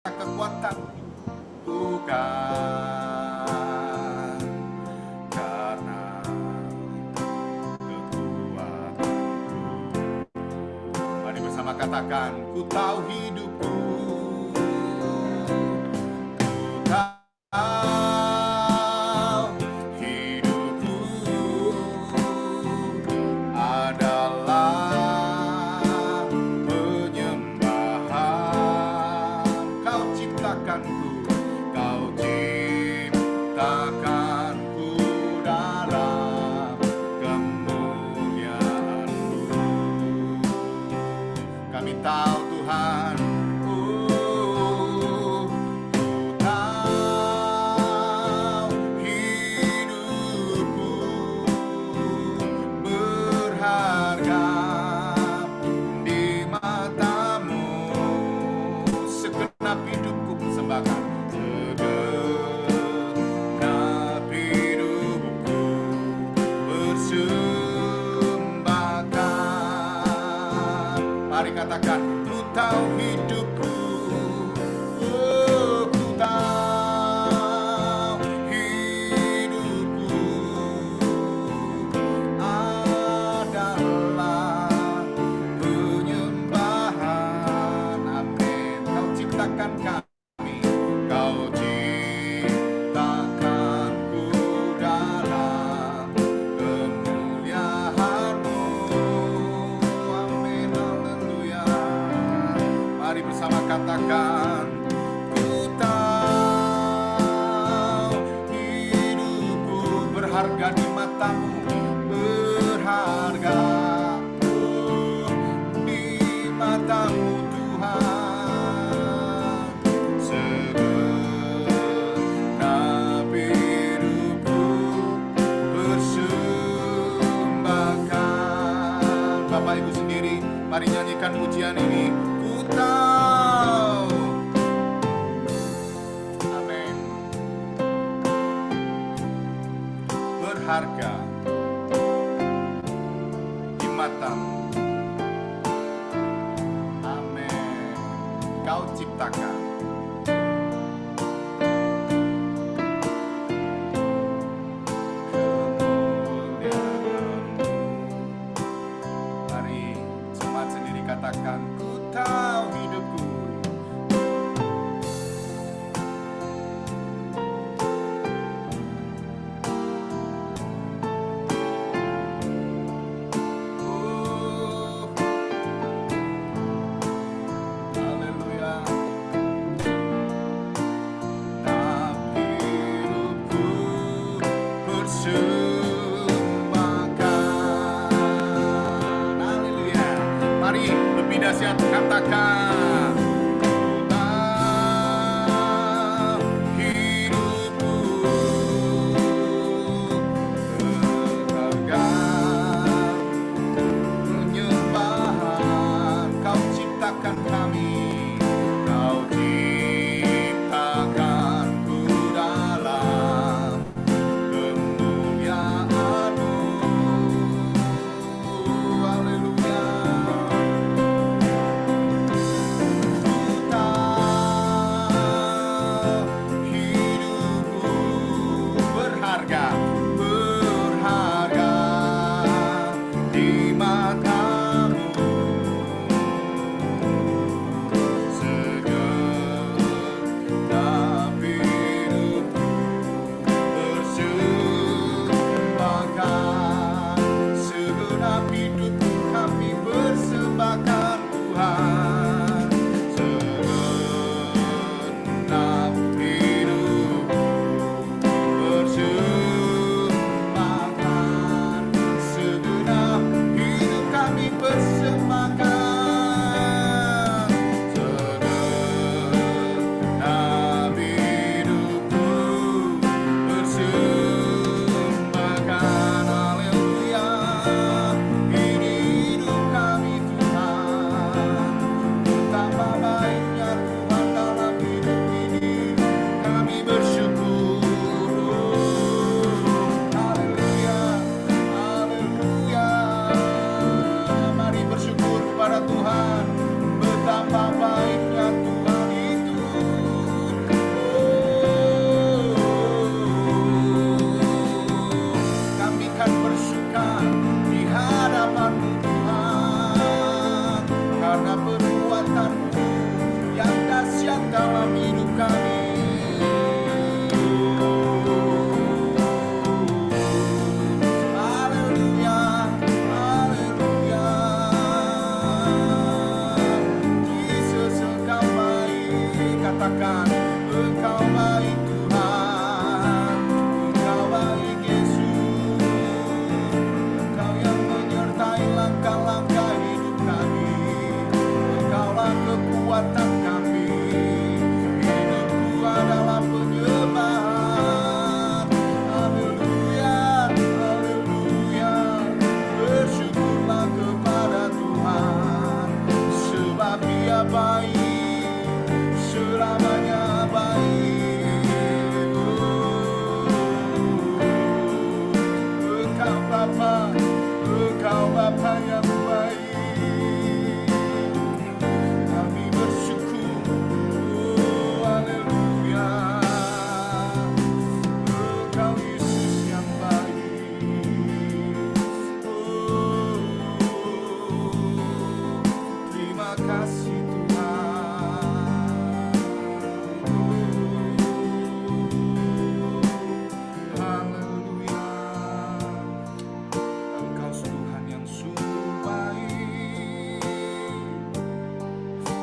kekuatan bukan karena kekuatanku. Mari bersama katakan, ku tahu hidupku, ku tahu hidupku adalah penyembahan. Kau ciptakanku, kau ciptakanku dalam kemuliaan-Mu. Kami tahu Tuhan, ku tahu hidupku berharga di mata-Mu. Segenap hidupku persembahkan, segenap hidupku persembahkan. Mari katakan, ku tahu hidupku, oh, ku tahu hidupku adalah penyembahan. Amin. Kau ciptakan kami, kau ciptakanku dalam kemuliaan-Mu. Amin, haleluya. Mari bersama katakan, ku tahu hidupku berharga di mata-Mu, berharga di mata-Mu Tuhan. Segenap hidupku persembahkan. Bapak Ibu sendiri, mari nyanyikan pujian ini. Ku tahu, amin, berharga di mata-Mu. Amin. Kau ciptakan kemuliaan-Mu. Mari jemaat sendiri katakan, ku tahu hidupku. Oh, haleluya. yang dalam hidup kami. Haleluya, haleluya. Yesus Engkau baik, katakan Engkau baik Tuhan, Engkau baik Yesus, Engkau yang menyertai langkah-langkah hidup kami, Engkaulah kekuatan kami, hidupku adalah penyembahan. Haleluya, haleluya, bersyukurlah kepada Tuhan, sebab Dia baik, selamanya baik. Engkau Bapa yang baik. Kami bersyukur, haleluya. Engkau Yesus yang baik. Terima kasih Tuhan. Haleluya. Engkau Tuhan yang sungguh baik,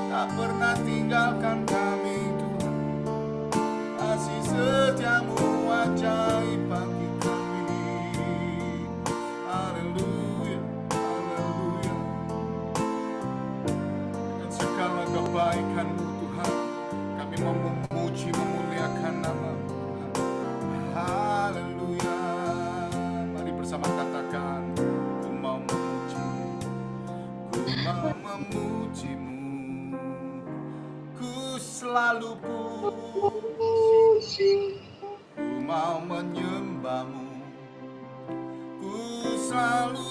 tak pernah tinggalkan kami Tuhan. Kasih setiamu ajaib bagi kami. Haleluya, haleluya. Dengan segala kebaikan-Mu Tuhan, kami mau memuji, memuliakan nama-Mu Tuhan. Haleluya. Mari bersama katakan, ku mau memuji-Mu, ku mau memuji-Mu, ku selalu puji, ku mau menyembah-Mu, ku selalu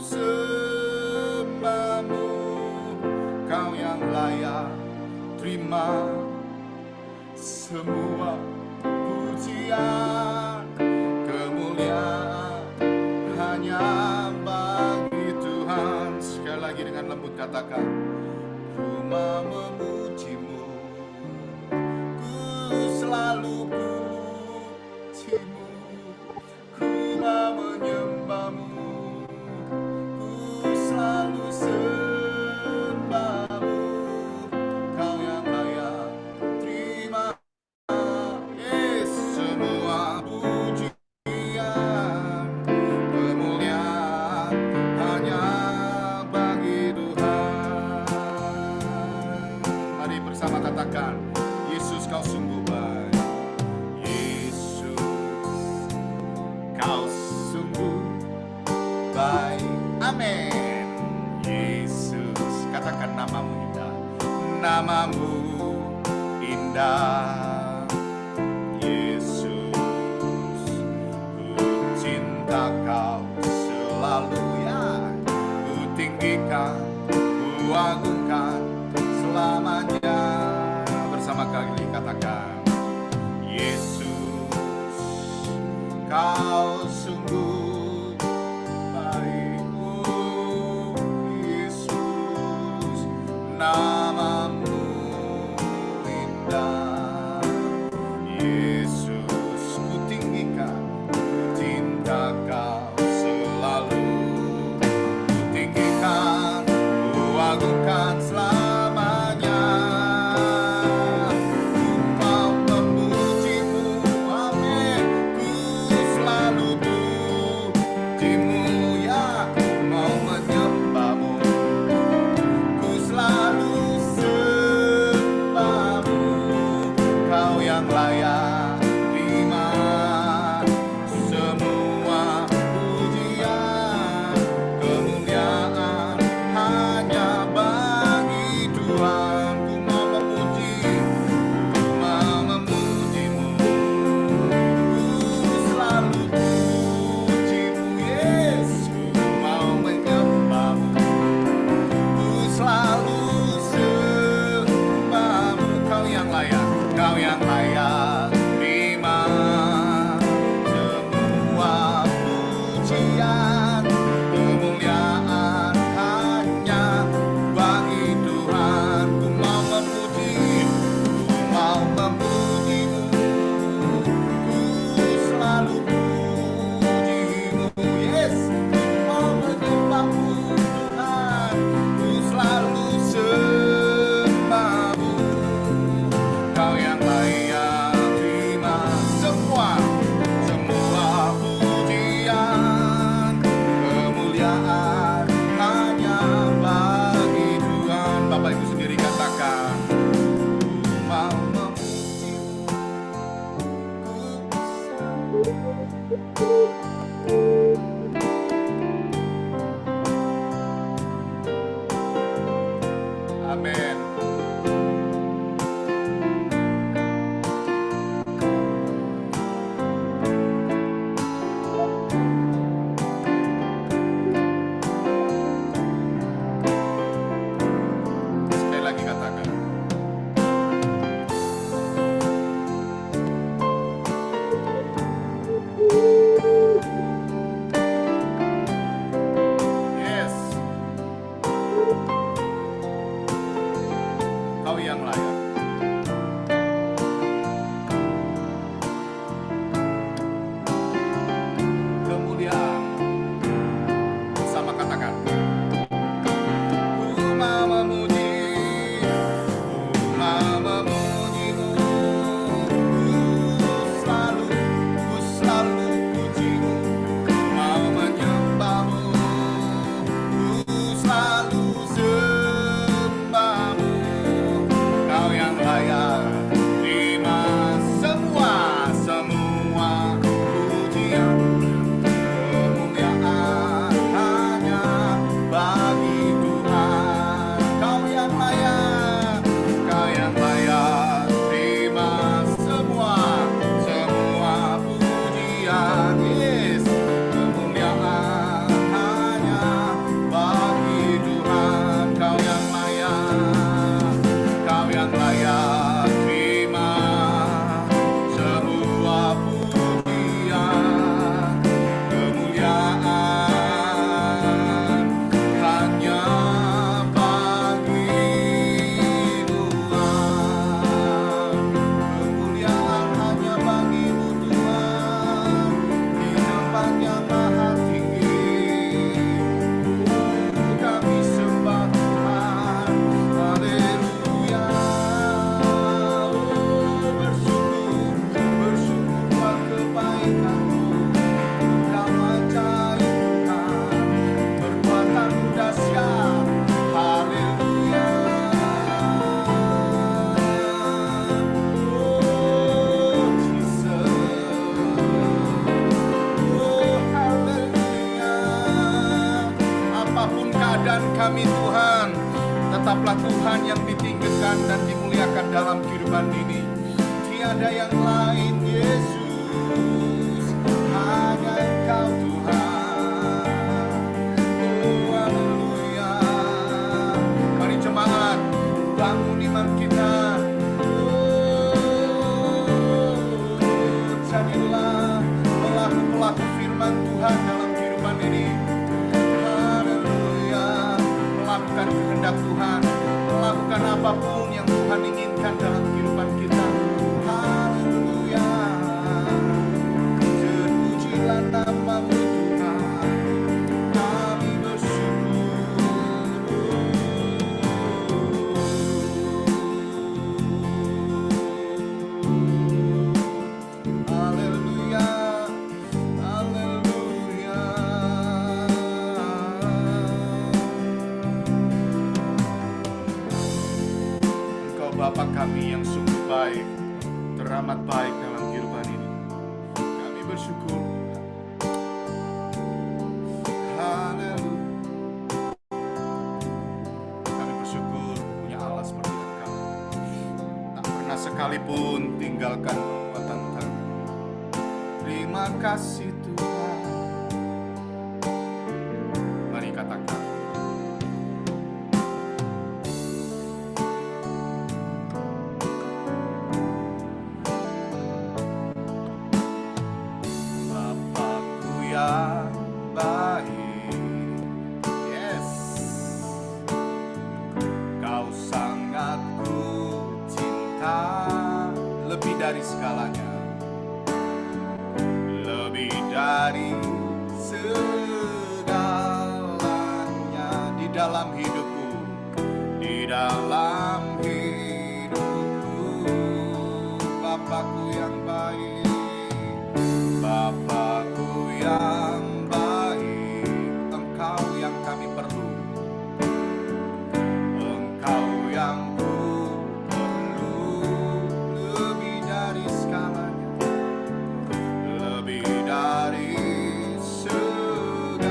sembah-Mu. Kau yang layak terima semua pujian, kemuliaan hanya bagi Tuhan. Sekali lagi dengan lembut katakan, ku mau memuji-Mu, ku selalu puji-Mu, ku mau menyembah-Mu, ku selalu sembah-Mu. Kau yang layak terima semua pujian, kemuliaan hanya bagi Tuhan. Mari bersama katakan, Yesus Kau sungguh baik. Yesus Kau sungguh baik. Amin. Yesus, katakan nama-Mu indah, nama-Mu indah. Kau selalu ya, ku tinggikan, ku agungkan selamanya. Bersama kali katakan, Yesus Kau sungguh baik. Yesus, nama-Mu indah. Yesus, ku tinggikan, cinta Kau selalu, ku tinggikan, ku agungkan selamanya. Ku mau memuji-Mu, amin. Ku selalu puji-Mu, ya. Ku mau menyembah-Mu, ku selalu sembah-Mu. Kau yang layak terima semua pujian, kemuliaan hanya bagi Tuhan. Ku mau memuji-Mu, ku selalu puji-Mu, Yesus. Ku mau menyembah-Mu, ku selalu sembah-Mu. Kau yang layak, Kau yang layak memujimu, ku selalu pujimu. Yes, mau menyembahmu Tuhan, ku selalu sembahmu. Kau yang layak terima semua pujian, kemuliaan hanya bagi Tuhan. Bapak Ibu sendiri katakan, ku mau memujimu, ku amin. Sekali lagi katakan, yes, kau yang layak. Kemuliaan, sama katakan, ku mau memuji, ku mau memujimu, ku selalu pujimu, mau menyembahmu, ku selalu sembahmu. Kau yang layak terima semua pujian, kemuliaan hanya bagi Tuhan. Kau yang layak terima semua pujian. Yes, kemuliaan hanya bagi Tuhan. Kau yang layak terima semua pujian, kemuliaan hanya bagi Tuhan. Kemuliaan hanya bagi-Mu Tuhan, di tempat yang maha tinggi. Kami sembah Tuhan, haleluya. Bersyukur buat kebaikan-Mu, Engkau ajaib Tuhan, perbuatan-Mu dahsyat, haleluya. Oh Jesus, oh haleluya. Apapun keadaan kami Tuhan, tetaplah Tuhan yang ditinggikan dan dimuliakan dalam kehidupan ini. Tiada yang lain Yesus, hanya Engkau Tuhan. Oh haleluya. Mari jemaat, bangun iman kita. Jadilah pelaku-pelaku firman Tuhan dalam kehidupan ini. Haleluya. Melakukan kehendak Tuhan, melakukan apapun yang Tuhan inginkan dalam kehidupan kita. Haleluya. Terpujilah nama-Mu Tuhan, kami bersyukur. Haleluya, haleluya. Engkau Bapa kami yang sungguh baik, teramat baik dalam kehidupan ini. Kami bersyukur. Haleluya. Kami bersyukur punya Allah seperti Engkau, tak pernah sekalipun tinggalkan perbuatan Tuhan. Terima kasih Tuhan. Mari katakan, Bapakku yang baik. Yes, Kau sangat ku cinta. lebih dari segalanya, lebih dari segalanya di dalam hidupku, di dalam hidupku. Bapakku yang baik, Bapakku yang baik, Engkau yang kami perlu, Engkau yang ku perlu, lebih dari segalanya, lebih dari segalanya.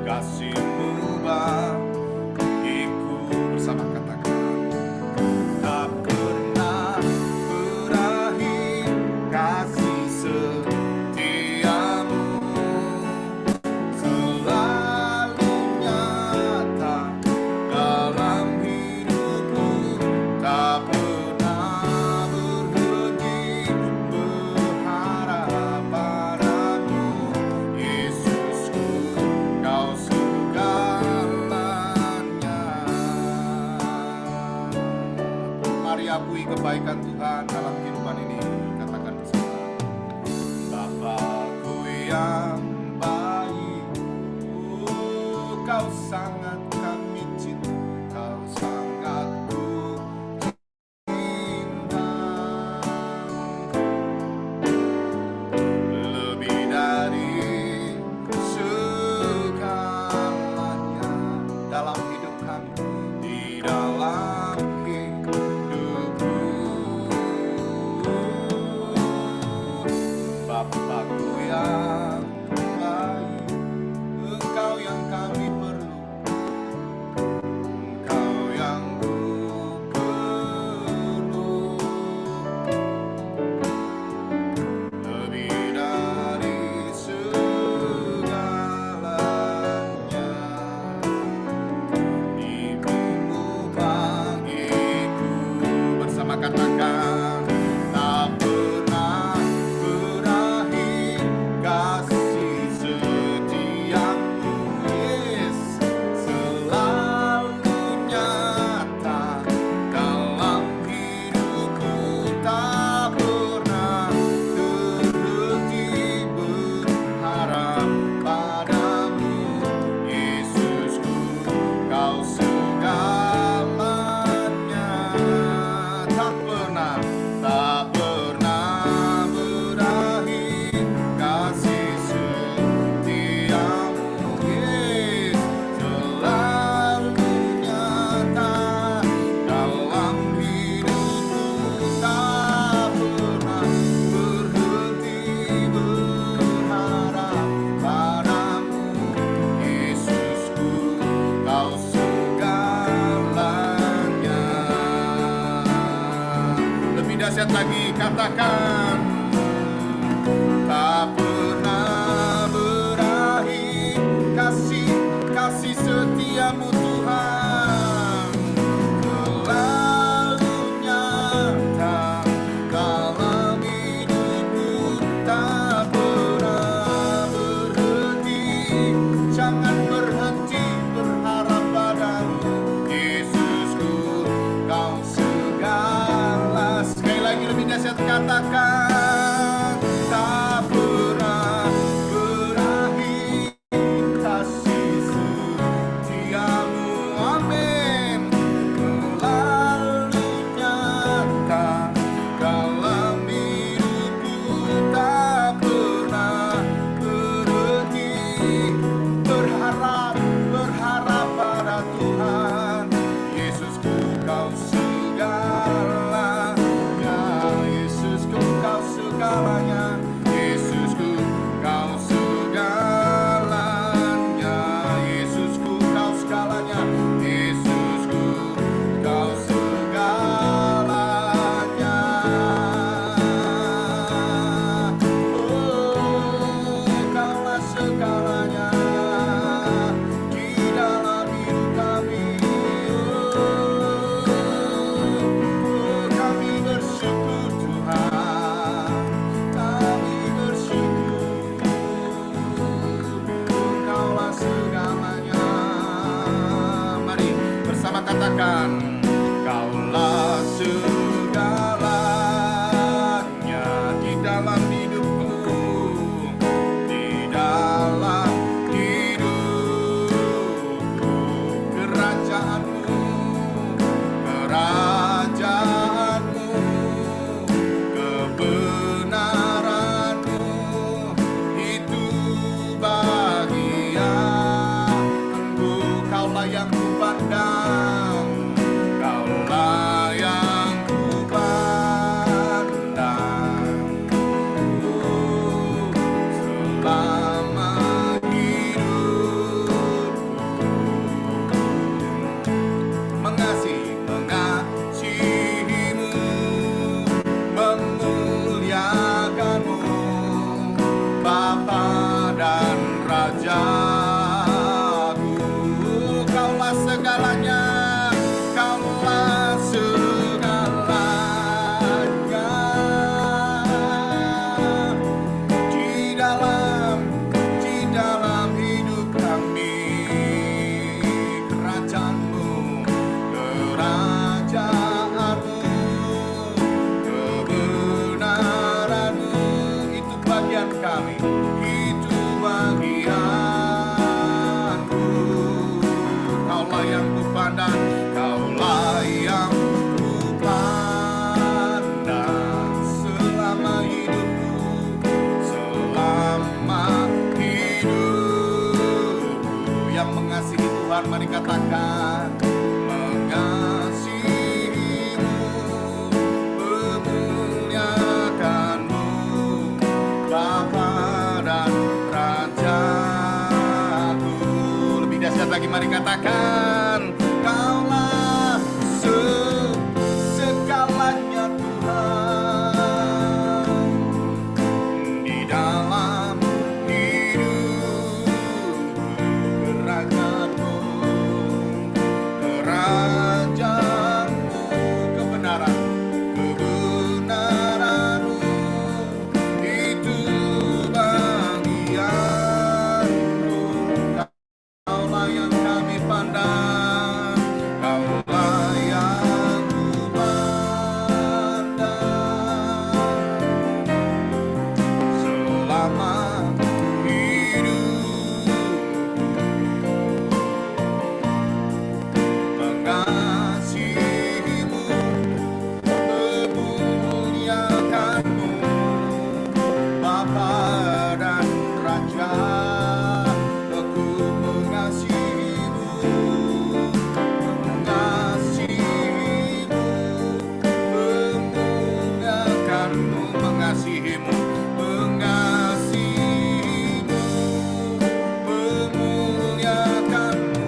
Kasih-Mu bagiku, bersama katakan, tak pernah berakhir kasih setiamu, selalu nyata dalam hidupku, tak pernah berhenti berharap padamu. Yesusku, Kau segalanya. Mari akui kebaikan Tuhan dalam kehidupan ini. Katakan bersama, Bapakku yang baik, Kau sangat kami cinta, Kau sangat ku cinta, lebih dari segalanya dalam hidup kami, di dalam hidupku. Bapakku yang baik, Engkau yang kami perlu, Engkau yang ku perlu, lebih dari segalanya. Dirimu bagiku, bersama katakan, tak pernah berakhir kasih setiamu. Yes, selalu nyata dalam hidupku, tak pernah berhenti berharap padamu. Yesusku, Kau segalanya, tak pernah berakhir kasih setiamu. Yes, selalu nyata dalam hidupku, tak pernah berhenti berharap padamu. Yesusku, Kau segalanya. Lebih dahsyat lagi, katakan, tak pernah berakhir kasih setiamu Tuhan, selalu nyata dalam hidupku, tak pernah berhenti, jangan berhenti berharap padamu. Yesusku, Kau segala. Sekali lagi lebih dahsyat, katakan, tak pernah berakhir kasih setiamu. Amin. Selalu nyata dalam hidupku, tak pernah berhenti berharap pada Tuhan. Yesusku, Kau segalanya. Yesusku, Kau katakan mengasihimu, memuliakanmu, Bapa dan Rajaku. Lebih dahsyat lagi, mari katakan Kaulah segalanya Tuhan di dalam hidup kerajaanmu, kerajaanmu, kebenaranmu itu bagianku. Kaulah yang kami pandang, Kaulah yang ku pandang selama hidup, mengasihimu, memuliakanmu, Bapa dan Raja. Aku mengasihimu, memuliakanmu, mengasihimu, memuliakanmu.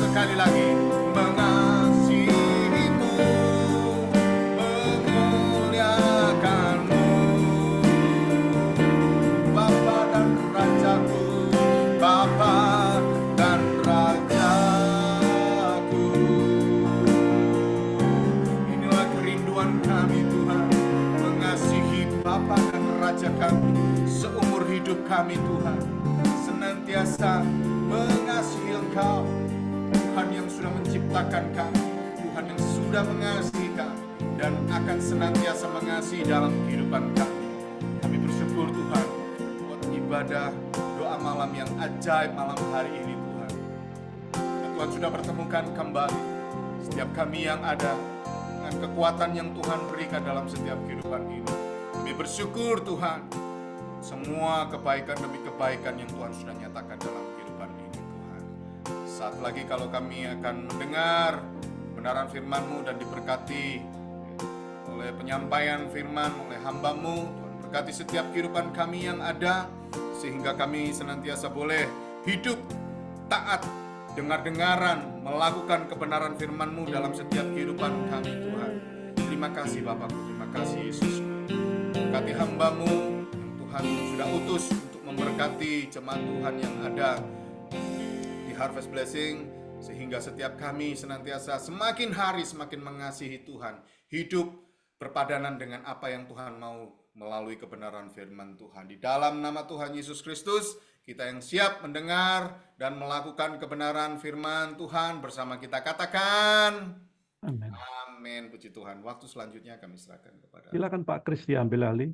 Sekali lagi, mengasihimu, memuliakanmu, Bapa dan Rajaku, Bapa dan Rajaku. Inilah kerinduan kami Tuhan, mengasihi Bapa dan Raja kami seumur hidup kami Tuhan. Senantiasa mengasihi Engkau, Tuhan yang sudah menciptakan kami, Tuhan yang sudah mengasihi kami dan akan senantiasa mengasihi dalam kehidupan kami. Kami bersyukur Tuhan buat ibadah doa malam yang ajaib malam hari ini Tuhan. Dan Tuhan sudah pertemukan kembali setiap kami yang ada dengan kekuatan yang Tuhan berikan dalam setiap kehidupan ini. Kami bersyukur Tuhan, semua kebaikan demi kebaikan yang Tuhan sudah nyatakan dalam kehidupan ini Tuhan. Saat lagi kalau kami akan mendengar kebenaran firman-Mu dan diberkati oleh penyampaian firman oleh hamba-Mu, Tuhan berkati setiap kehidupan kami yang ada, sehingga kami senantiasa boleh hidup taat, dengar-dengaran, melakukan kebenaran firman-Mu dalam setiap kehidupan kami Tuhan. Terima kasih Bapakku, terima kasih Yesus. Berkati hamba-Mu yang Tuhan sudah utus untuk memberkati jemaat Tuhan yang ada di Harvest Blessing, sehingga setiap kami senantiasa semakin hari semakin mengasihi Tuhan, hidup berpadanan dengan apa yang Tuhan mau melalui kebenaran firman Tuhan. Di dalam nama Tuhan Yesus Kristus, kita yang siap mendengar dan melakukan kebenaran firman Tuhan bersama kita katakan Amin. amin. Puji Tuhan. Waktu selanjutnya kami serahkan kepada Silakan Pak Kris diambil alih.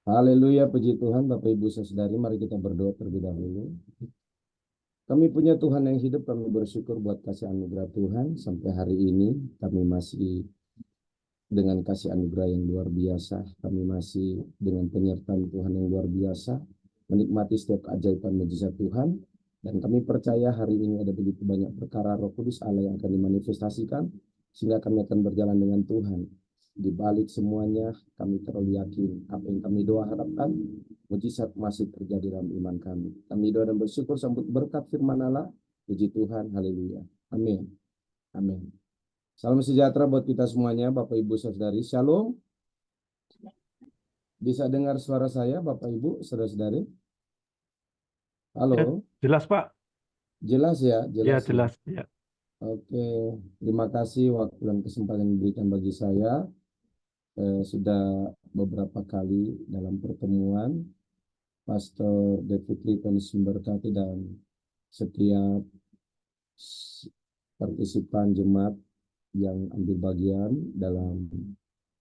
Haleluya, puji Tuhan. Bapak Ibu Saudari, mari kita berdoa terlebih dahulu. Kami punya Tuhan yang hidup, kami bersyukur buat kasih anugerah Tuhan. Sampai hari ini kami masih dengan kasih anugerah yang luar biasa. Kami masih dengan penyertaan Tuhan yang luar biasa, menikmati setiap keajaiban mujizat Tuhan. Dan kami percaya hari ini ada begitu banyak perkara Roh Kudus Allah yang akan dimanifestasikan, sehingga kami akan berjalan dengan Tuhan. Di balik semuanya, kami terlalu yakin apa yang kami doa harapkan, mujizat masih terjadi dalam iman kami. Kami doa dan bersyukur sambut berkat firman Allah. Puji Tuhan, haleluya. Amin. Amin. Salam sejahtera buat kita semuanya, Bapak Ibu Saudari. Shalom. Bisa dengar suara saya, Bapak Ibu Saudara-saudari? Halo. Ya, jelas Pak? Jelas ya? Ya, Jelas. jelas. Ya. Oke, terima kasih waktu dan kesempatan yang diberikan bagi saya. Sudah beberapa kali dalam pertemuan, Pastor David Riton memberkati dan setiap partisipan jemaat yang ambil bagian dalam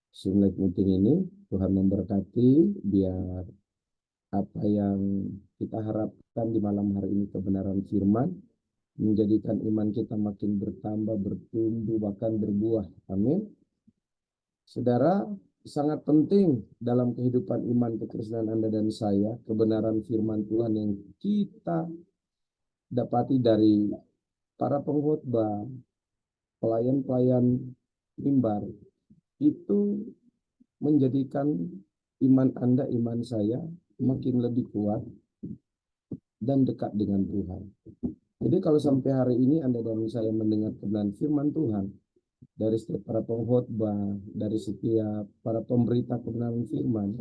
Zoom Live meeting ini. Tuhan memberkati, biar apa yang kita harapkan di malam hari ini, kebenaran firman, menjadikan iman kita makin bertambah, bertumbuh, bahkan berbuah. Amin. Saudara, sangat penting dalam kehidupan iman kekristenan Anda dan saya, kebenaran firman Tuhan yang kita dapati dari para pengkhotbah, pelayan-pelayan mimbar itu menjadikan iman Anda, iman saya makin lebih kuat dan dekat dengan Tuhan. Jadi kalau sampai hari ini Anda dan saya mendengar kebenaran firman Tuhan dari setiap para pengkhotbah, dari setiap para pemberita kebenaran firman,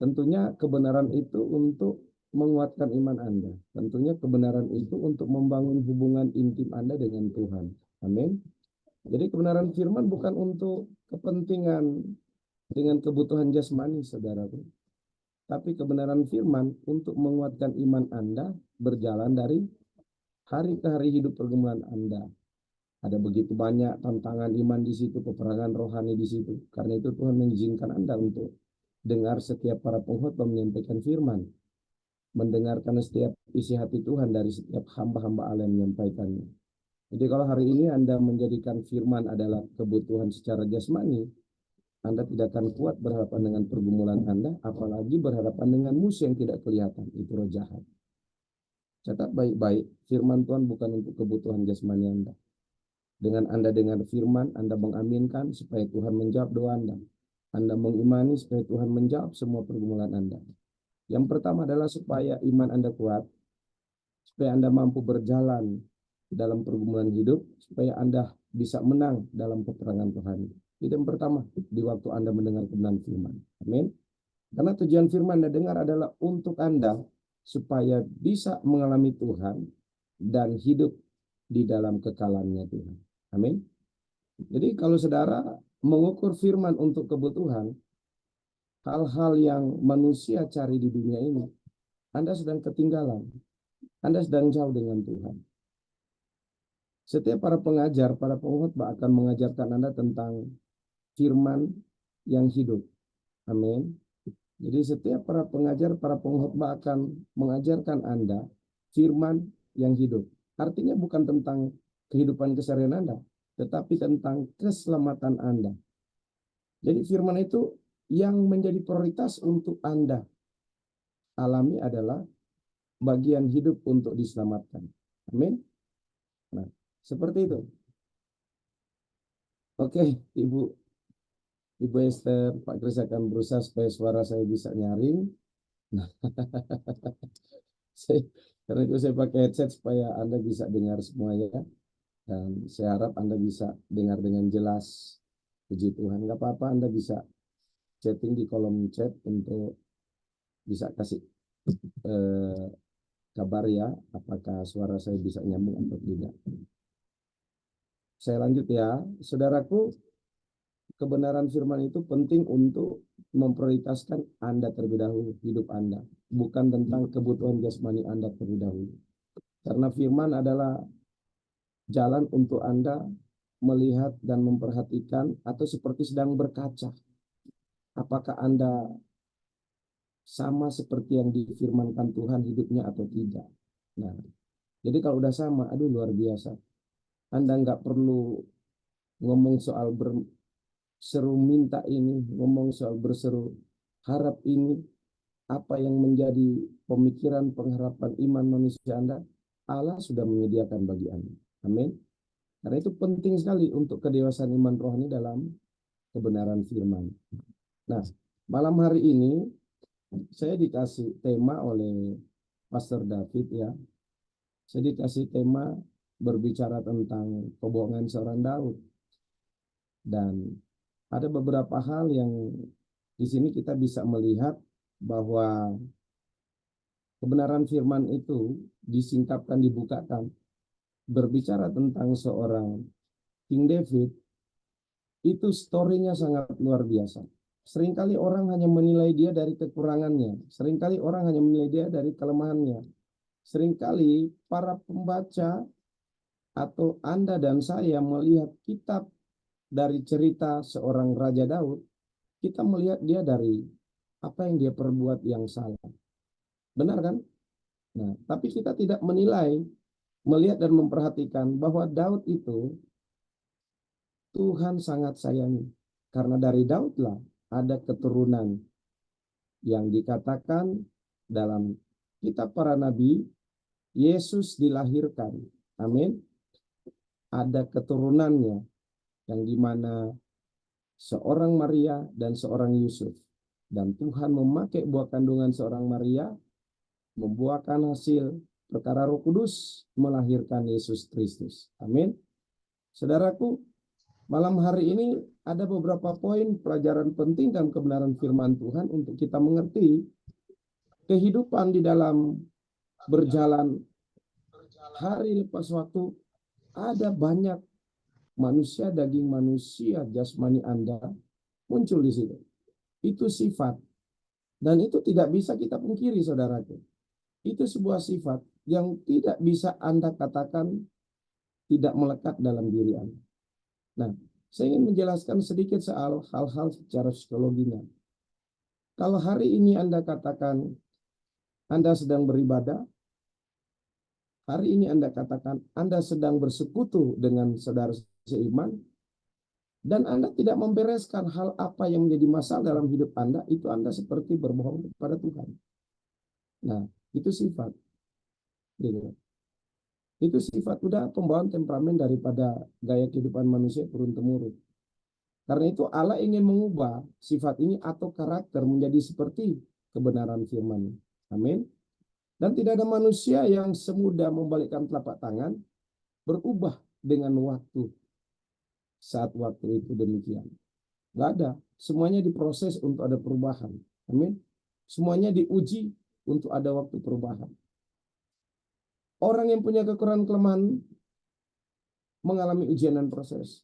tentunya kebenaran itu untuk menguatkan iman Anda. Tentunya kebenaran itu untuk membangun hubungan intim Anda dengan Tuhan. Amin. Jadi kebenaran firman bukan untuk kepentingan dengan kebutuhan jasmani, saudaraku. Tapi kebenaran firman untuk menguatkan iman Anda berjalan dari hari ke hari hidup pergumulan Anda. Ada begitu banyak tantangan iman di situ, peperangan rohani di situ. Karena itu Tuhan mengizinkan Anda untuk dengar setiap para pengkhotbah menyampaikan firman, mendengarkan setiap isi hati Tuhan dari setiap hamba-hamba Allah yang menyampaikannya. Jadi kalau hari ini Anda menjadikan firman adalah kebutuhan secara jasmani, Anda tidak akan kuat berhadapan dengan pergumulan Anda, apalagi berhadapan dengan musuh yang tidak kelihatan, itu roh jahat. Catat baik-baik, firman Tuhan bukan untuk kebutuhan jasmani Anda. Dengan Anda dengar firman, Anda mengaminkan supaya Tuhan menjawab doa Anda. Anda mengimani supaya Tuhan menjawab semua pergumulan Anda. Yang pertama adalah supaya iman Anda kuat, supaya Anda mampu berjalan dalam pergumulan hidup, supaya Anda bisa menang dalam peperangan rohani. Itu yang pertama di waktu Anda mendengar kebenaran firman. Amin. Karena tujuan firman Anda dengar adalah untuk Anda supaya bisa mengalami Tuhan dan hidup di dalam kekalannya Tuhan. Amin. Jadi kalau saudara mengukur firman untuk kebutuhan, hal-hal yang manusia cari di dunia ini, Anda sedang ketinggalan. Anda sedang jauh dengan Tuhan. Setiap para pengajar, para pengkhotbah akan mengajarkan Anda tentang firman yang hidup. Amin. Jadi setiap para pengajar, para pengkhotbah akan mengajarkan Anda firman yang hidup. Artinya bukan tentang kehidupan keseharian Anda, tetapi tentang keselamatan Anda. Jadi firman itu yang menjadi prioritas untuk Anda alami adalah bagian hidup untuk diselamatkan. Amin. Nah, seperti itu. Oke, Ibu Esther, Pak Kris akan berusaha supaya suara saya bisa nyaring. Nah, karena itu saya pakai headset supaya Anda bisa dengar semuanya. Dan saya harap Anda bisa dengar dengan jelas. Puji Tuhan. Nggak apa-apa, Anda bisa chatting di kolom chat untuk bisa kasih kabar ya, apakah suara saya bisa nyambung atau tidak. Saya lanjut ya, saudaraku, kebenaran firman itu penting untuk memprioritaskan Anda terlebih dahulu, hidup Anda. Bukan tentang kebutuhan jasmani Anda terlebih dahulu. Karena firman adalah jalan untuk Anda melihat dan memperhatikan atau seperti sedang berkaca. Apakah Anda sama seperti yang difirmankan Tuhan hidupnya atau tidak. Nah, jadi kalau udah sama, aduh luar biasa. Anda nggak perlu ngomong soal berseru minta ini, ngomong soal berseru harap ini, apa yang menjadi pemikiran, pengharapan iman manusia Anda, Allah sudah menyediakan bagi Anda. Amin. Karena itu penting sekali untuk kedewasaan iman rohani dalam kebenaran firman. Nah, malam hari ini saya dikasih tema oleh Pastor David ya. Saya dikasih tema berbicara tentang kebohongan seorang Daud. Dan ada beberapa hal yang di sini kita bisa melihat bahwa kebenaran firman itu disingkapkan, dibukakan. Berbicara tentang seorang King David, itu story-nya sangat luar biasa. Seringkali orang hanya menilai dia dari kekurangannya. Seringkali orang hanya menilai dia dari kelemahannya. Seringkali para pembaca atau Anda dan saya melihat kitab dari cerita seorang Raja Daud, kita melihat dia dari apa yang dia perbuat yang salah. Benar kan? Nah, tapi kita tidak menilai, melihat dan memperhatikan bahwa Daud itu Tuhan sangat sayangi. Karena dari Daudlah ada keturunan yang dikatakan dalam kitab para nabi, Yesus dilahirkan Amin. Ada keturunannya yang dimana seorang Maria dan seorang Yusuf. Dan Tuhan memakai buah kandungan seorang Maria, membuahkan hasil perkara Roh Kudus, melahirkan Yesus Kristus. Amin. Saudaraku, malam hari ini ada beberapa poin pelajaran penting dan kebenaran firman Tuhan untuk kita mengerti kehidupan di dalam berjalan hari lepas waktu. Ada banyak manusia, daging manusia, jasmani Anda muncul di situ. Itu sifat. Dan itu tidak bisa kita pungkiri, saudaraku. Itu sebuah sifat yang tidak bisa Anda katakan tidak melekat dalam diri Anda. Nah, saya ingin menjelaskan sedikit soal hal-hal secara psikologinya. Kalau hari ini Anda katakan Anda sedang beribadah, hari ini Anda katakan Anda sedang bersekutu dengan saudara seiman, dan Anda tidak membereskan hal apa yang menjadi masalah dalam hidup Anda, itu Anda seperti berbohong kepada Tuhan. Nah, itu sifat. Gitu. Itu sifat udah pembawaan temperamen daripada gaya kehidupan manusia turun-temurun. Karena itu Allah ingin mengubah sifat ini atau karakter menjadi seperti kebenaran firman. Amin. Dan tidak ada manusia yang semudah membalikkan telapak tangan berubah dengan waktu. Saat waktu itu demikian. Nggak ada. Semuanya diproses untuk ada perubahan. Amin. Semuanya diuji untuk ada waktu perubahan. Orang yang punya kekurangan kelemahan mengalami ujian dan proses.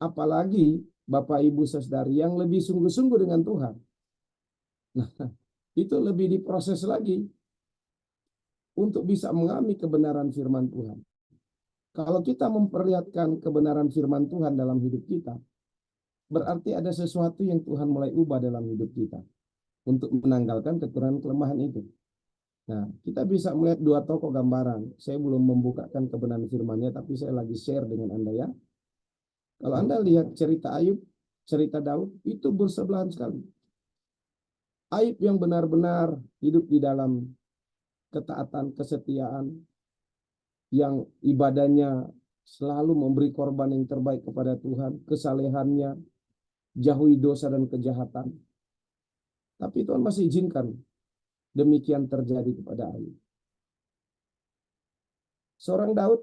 Apalagi Bapak Ibu Saudari yang lebih sungguh-sungguh dengan Tuhan. Nah, itu lebih diproses lagi untuk bisa mengalami kebenaran firman Tuhan. Kalau kita memperlihatkan kebenaran firman Tuhan dalam hidup kita, berarti ada sesuatu yang Tuhan mulai ubah dalam hidup kita untuk menanggalkan kekurangan kelemahan itu. Nah, kita bisa melihat dua tokoh gambaran. Saya belum membukakan kebenaran firman-Nya, tapi saya lagi share dengan Anda ya. Kalau Anda lihat cerita Ayub, cerita Daud, itu bersebelahan sekali. Ayub yang benar-benar hidup di dalam ketaatan, kesetiaan, yang ibadahnya selalu memberi korban yang terbaik kepada Tuhan, kesalehannya, jauhi dosa dan kejahatan. Tapi Tuhan masih izinkan demikian terjadi kepada Ayub. Seorang Daud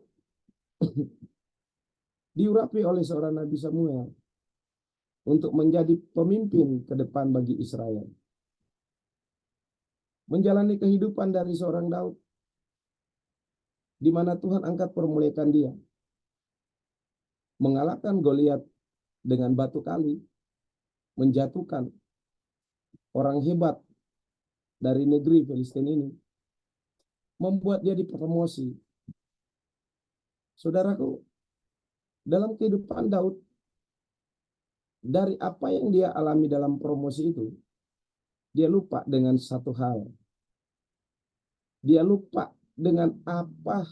diurapi oleh seorang Nabi Samuel untuk menjadi pemimpin ke depan bagi Israel. Menjalani kehidupan dari seorang Daud, di mana Tuhan angkat permuliakan dia. Mengalahkan Goliat dengan batu kali, menjatuhkan orang hebat dari negeri Filistin ini, membuat dia dipromosi. Saudaraku, dalam kehidupan Daud, dari apa yang dia alami dalam promosi itu, dia lupa dengan satu hal. Dia lupa dengan apa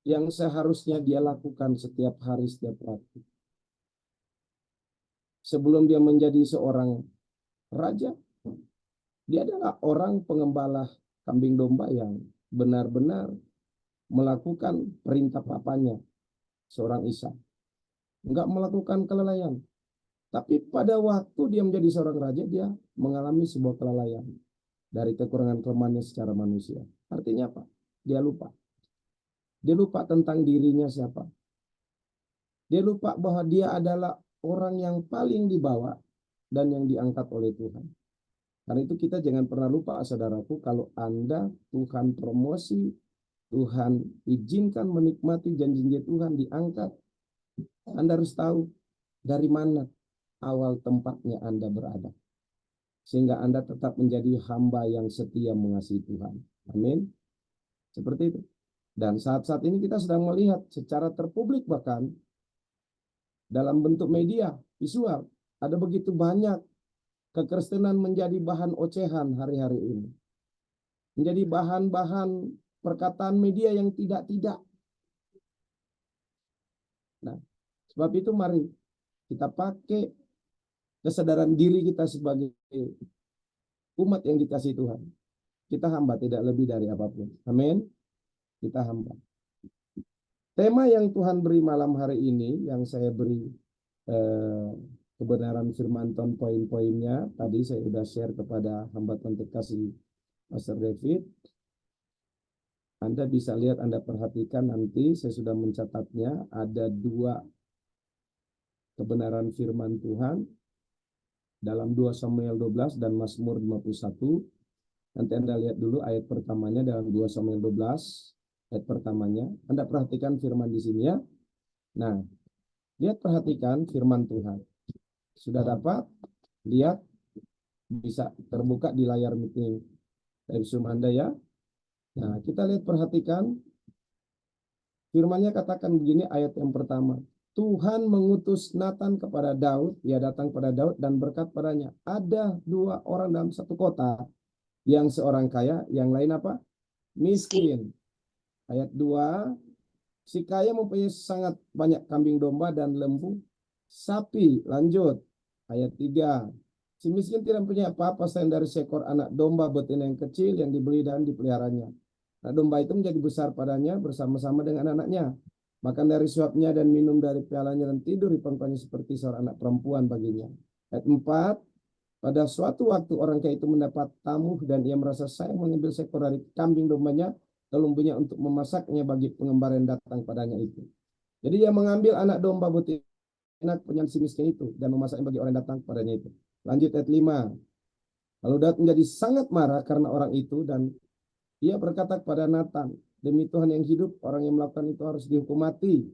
yang seharusnya dia lakukan setiap hari, setiap waktu. Sebelum dia menjadi seorang raja, dia adalah orang pengembala kambing domba yang benar-benar melakukan perintah papanya, seorang Ishak. Enggak melakukan kelalaian. Tapi pada waktu dia menjadi seorang raja, dia mengalami sebuah kelalaian dari kekurangan kelemahannya secara manusia. Artinya apa? Dia lupa. Dia lupa tentang dirinya siapa. Dia lupa bahwa dia adalah orang yang paling dibawa dan yang diangkat oleh Tuhan. Karena itu kita jangan pernah lupa, saudaraku, kalau Anda Tuhan promosi, Tuhan izinkan menikmati janji-janji Tuhan diangkat, Anda harus tahu dari mana awal tempatnya Anda berada. Sehingga Anda tetap menjadi hamba yang setia mengasihi Tuhan. Amin. Seperti itu. Dan saat-saat ini kita sedang melihat secara terpublik bahkan dalam bentuk media, visual. Ada begitu banyak kekristenan menjadi bahan ocehan hari-hari ini. Menjadi bahan-bahan perkataan media yang tidak-tidak. Nah, sebab itu mari kita pakai kesadaran diri kita sebagai umat yang dikasihi Tuhan. Kita hamba, tidak lebih dari apapun. Amin. Kita hamba. tema yang Tuhan beri malam hari ini, yang saya beri eh, kebenaran firman Tuhan poin-poinnya, tadi saya sudah share kepada hamba Tuhan terkasih Pastor David. Anda bisa lihat, Anda perhatikan nanti, saya sudah mencatatnya, ada 2 kebenaran firman Tuhan dalam 2 Samuel 12 dan Mazmur 51. Nanti Anda lihat dulu ayat pertamanya dalam 2 Samuel 12, ayat pertamanya. Anda perhatikan firman di sini ya. Nah, lihat perhatikan firman Tuhan. Sudah dapat? Lihat, bisa terbuka di layar meeting dari Zoom Anda ya. Nah, kita lihat perhatikan. Firman-Nya katakan begini ayat yang pertama. Tuhan mengutus Nathan kepada Daud, ia datang pada Daud dan berkata padanya, ada 2 orang dalam satu kota, yang seorang kaya, yang lain apa? Miskin. Ayat 2, si kaya mempunyai sangat banyak kambing domba dan lembu, sapi. Lanjut. Ayat 3, si miskin tidak punya apa-apa selain dari seekor anak domba betina yang kecil yang dibeli dan dipeliharanya. Anak domba itu menjadi besar padanya bersama-sama dengan anak-anaknya. Makan dari suapnya dan minum dari pialanya dan tidur di pangkuannya seperti seorang anak perempuan baginya. Ayat 4, pada suatu waktu orang kaya itu mendapat tamu dan ia merasa sayang mengambil seekor dari kambing dombanya dan lembunya untuk memasaknya bagi pengembara yang datang padanya itu. Jadi ia mengambil anak domba betina punya si miskin itu dan memasaknya bagi orang yang datang padanya itu. Lanjut ayat 5. Lalu Daud menjadi sangat marah karena orang itu dan ia berkata kepada Nathan, demi Tuhan yang hidup, orang yang melakukan itu harus dihukum mati.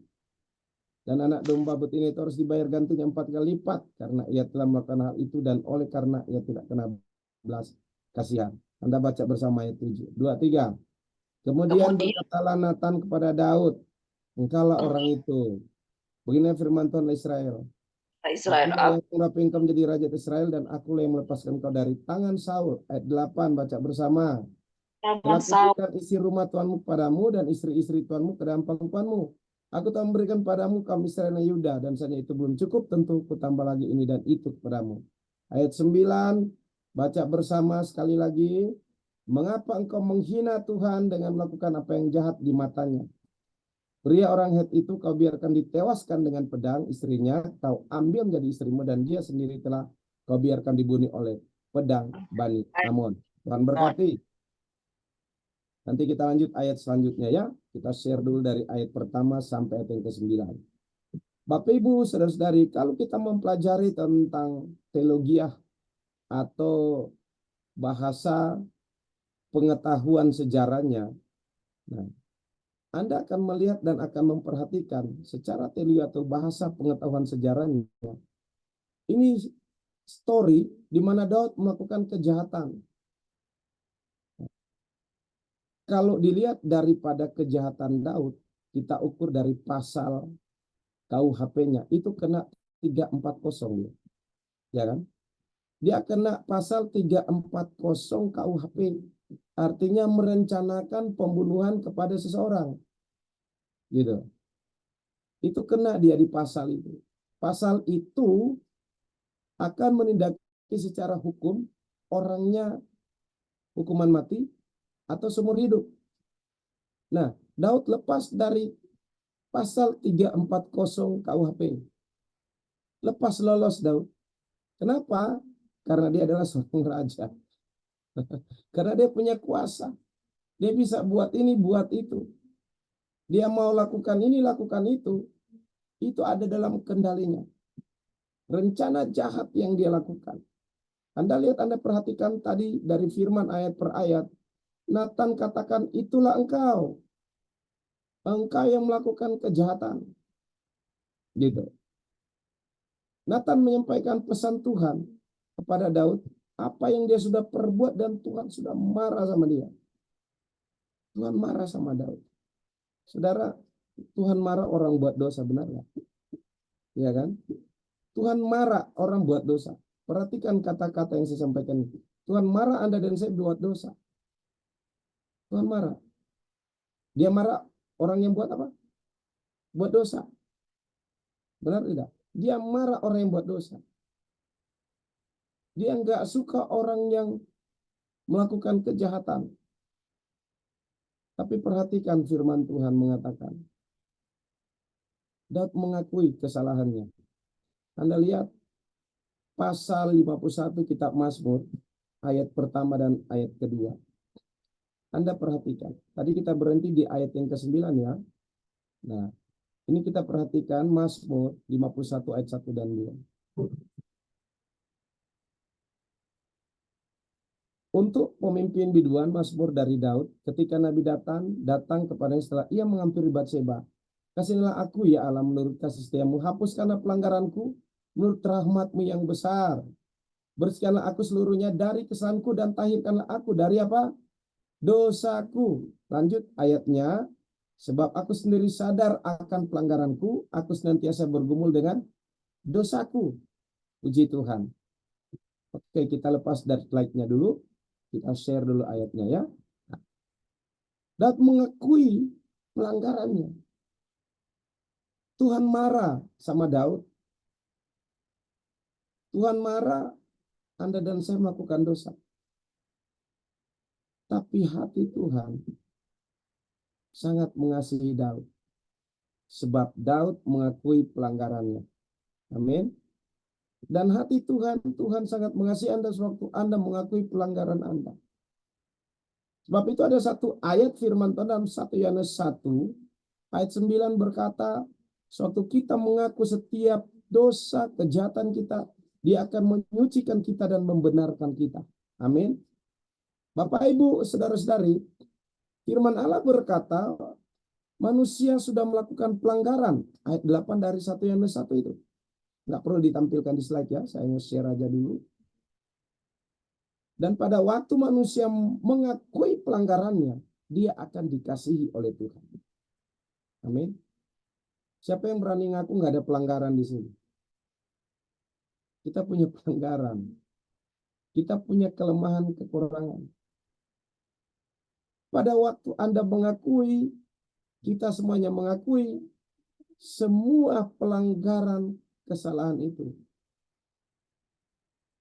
Dan anak domba betina itu harus dibayar gantinya 4 kali lipat karena ia telah melakukan hal itu dan oleh karena ia tidak kena belas kasihan. Anda baca bersama ayat 7. 2, 3. Kemudian berkatalah Nathan kepada Daud, engkaulah orang itu. Begini firman Tuhan Israel. Akulah yang mengurapi engkau menjadi raja Israel dan akulah yang melepaskan engkau dari tangan Saul. Ayat 8, baca bersama. Telah kuberikan isi rumah Tuhanmu kepadamu dan istri-istri Tuhanmu ke dalam pangkuanmu. Aku telah memberikan padamu kaum Israel dan Yuda, dan saja itu belum cukup, tentu kutambah lagi ini dan itu kepadamu. Ayat 9, baca bersama sekali lagi. Mengapa engkau menghina Tuhan dengan melakukan apa yang jahat di matanya? Pria orang Het itu kau biarkan ditewaskan dengan pedang, istrinya kau ambil menjadi istrimu, dan dia sendiri telah kau biarkan dibunuh oleh pedang Bani Amon. Tuhan berkati. Nanti kita lanjut ayat selanjutnya ya. Kita share dulu dari ayat pertama sampai ayat yang ke-9. Bapak Ibu, saudara-saudari, kalau kita mempelajari tentang teologiah atau bahasa pengetahuan sejarahnya, nah, Anda akan melihat dan akan memperhatikan secara teologi atau bahasa pengetahuan sejarahnya. Ini story di mana Daud melakukan kejahatan. Kalau dilihat daripada kejahatan Daud, kita ukur dari pasal KUHP-nya, itu kena 340. Ya kan? Dia kena pasal 340 KUHP. Artinya merencanakan pembunuhan kepada seseorang. Gitu. Itu kena dia di pasal itu. Pasal itu akan menindaki secara hukum orangnya hukuman mati atau seumur hidup. Nah, Daud lepas dari pasal 340 KUHP. Lepas lolos Daud. Kenapa? Karena dia adalah seorang raja. Karena dia punya kuasa. Dia bisa buat ini, buat itu. Dia mau lakukan ini, lakukan itu. Itu ada dalam kendalinya. Rencana jahat yang dia lakukan. Anda lihat, Anda perhatikan tadi dari firman ayat per ayat. Nathan katakan, itulah engkau. Engkau yang melakukan kejahatan. Gitu. Nathan menyampaikan pesan Tuhan kepada Daud. Apa yang dia sudah perbuat dan Tuhan sudah marah sama dia. Tuhan marah sama Daud. Saudara, Tuhan marah orang buat dosa, benar nggak? Ya kan? Tuhan marah orang buat dosa. Perhatikan kata-kata yang saya sampaikan itu. Tuhan marah Anda dan saya buat dosa. Tuhan marah. Dia marah orang yang buat apa? Buat dosa. Benar tidak? Dia marah orang yang buat dosa. Dia nggak suka orang yang melakukan kejahatan. Tapi perhatikan firman Tuhan mengatakan, Daud mengakui kesalahannya. Anda lihat pasal 51 kitab Mazmur, ayat pertama dan ayat kedua. Anda perhatikan. Tadi kita berhenti di ayat yang ke-9 ya. Nah, ini kita perhatikan Mazmur 51 ayat 1 dan 2. Untuk pemimpin biduan Mazmur dari Daud, ketika Nabi datang kepadanya setelah ia menghampiri Batseba. Kasihlah aku ya Allah menurut kasih setiamu, hapuskanlah pelanggaranku menurut rahmatmu yang besar. Bersihkanlah aku seluruhnya dari kesalahanku dan tahirkanlah aku dari apa? Dosaku. Lanjut ayatnya. Sebab aku sendiri sadar akan pelanggaranku, aku senantiasa bergumul dengan dosaku. Puji Tuhan. Oke, kita lepas dari slide-nya dulu. Kita share dulu ayatnya ya. Daud mengakui pelanggarannya. Tuhan marah sama Daud. Tuhan marah, Anda dan saya melakukan dosa. Tapi hati Tuhan sangat mengasihi Daud. Sebab Daud mengakui pelanggarannya. Amin. Dan hati Tuhan sangat mengasihi Anda sewaktu Anda mengakui pelanggaran Anda. Sebab itu ada satu ayat firman Tuhan dalam 1 Yohanes 1 ayat 9 berkata, suatu kita mengaku setiap dosa kejahatan kita, Dia akan menyucikan kita dan membenarkan kita. Amin. Bapak, Ibu, saudara-saudari, firman Allah berkata, manusia sudah melakukan pelanggaran. Ayat 8 dari 1 Yohanes 1 itu. Nggak perlu ditampilkan di slide ya, saya nge-share aja dulu. Dan pada waktu manusia mengakui pelanggarannya, dia akan dikasihi oleh Tuhan. Amin. Siapa yang berani ngaku nggak ada pelanggaran di sini? Kita punya pelanggaran. Kita punya kelemahan, kekurangan. Pada waktu Anda mengakui, kita semuanya mengakui semua pelanggaran kesalahan itu.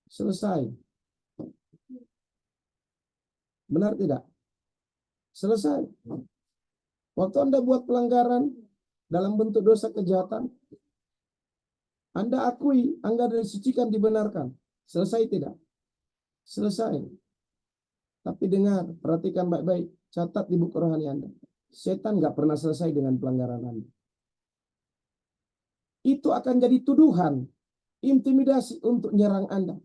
Selesai. Benar tidak? Selesai. Waktu Anda buat pelanggaran dalam bentuk dosa kejahatan, Anda akui, Anda disucikan, dibenarkan. Selesai tidak? Selesai. Tapi dengar, perhatikan baik-baik, catat di buku rohani Anda. Setan nggak pernah selesai dengan pelanggaran Anda. Itu akan jadi tuduhan, intimidasi untuk menyerang Anda.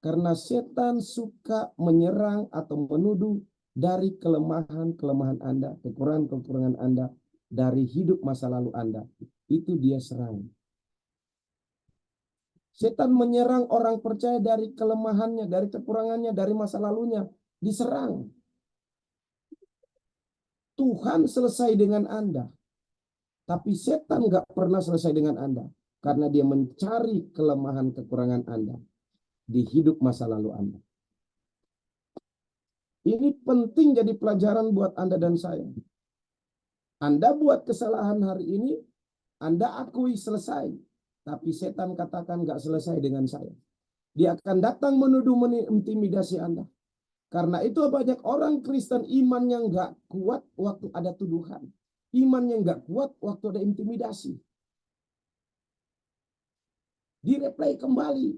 Karena setan suka menyerang atau menuduh dari kelemahan-kelemahan Anda, kekurangan-kekurangan Anda, dari hidup masa lalu Anda. Itu dia serang. Setan menyerang orang percaya dari kelemahannya, dari kekurangannya, dari masa lalunya. Diserang. Tuhan selesai dengan Anda. Tapi setan nggak pernah selesai dengan Anda. Karena dia mencari kelemahan kekurangan Anda di hidup masa lalu Anda. Ini penting jadi pelajaran buat Anda dan saya. Anda buat kesalahan hari ini, Anda akui selesai. Tapi setan katakan nggak selesai dengan saya. Dia akan datang menuduh, mengintimidasi Anda. Karena itu banyak orang Kristen imannya nggak kuat waktu ada tuduhan. Imannya nggak kuat waktu ada intimidasi. Direplay kembali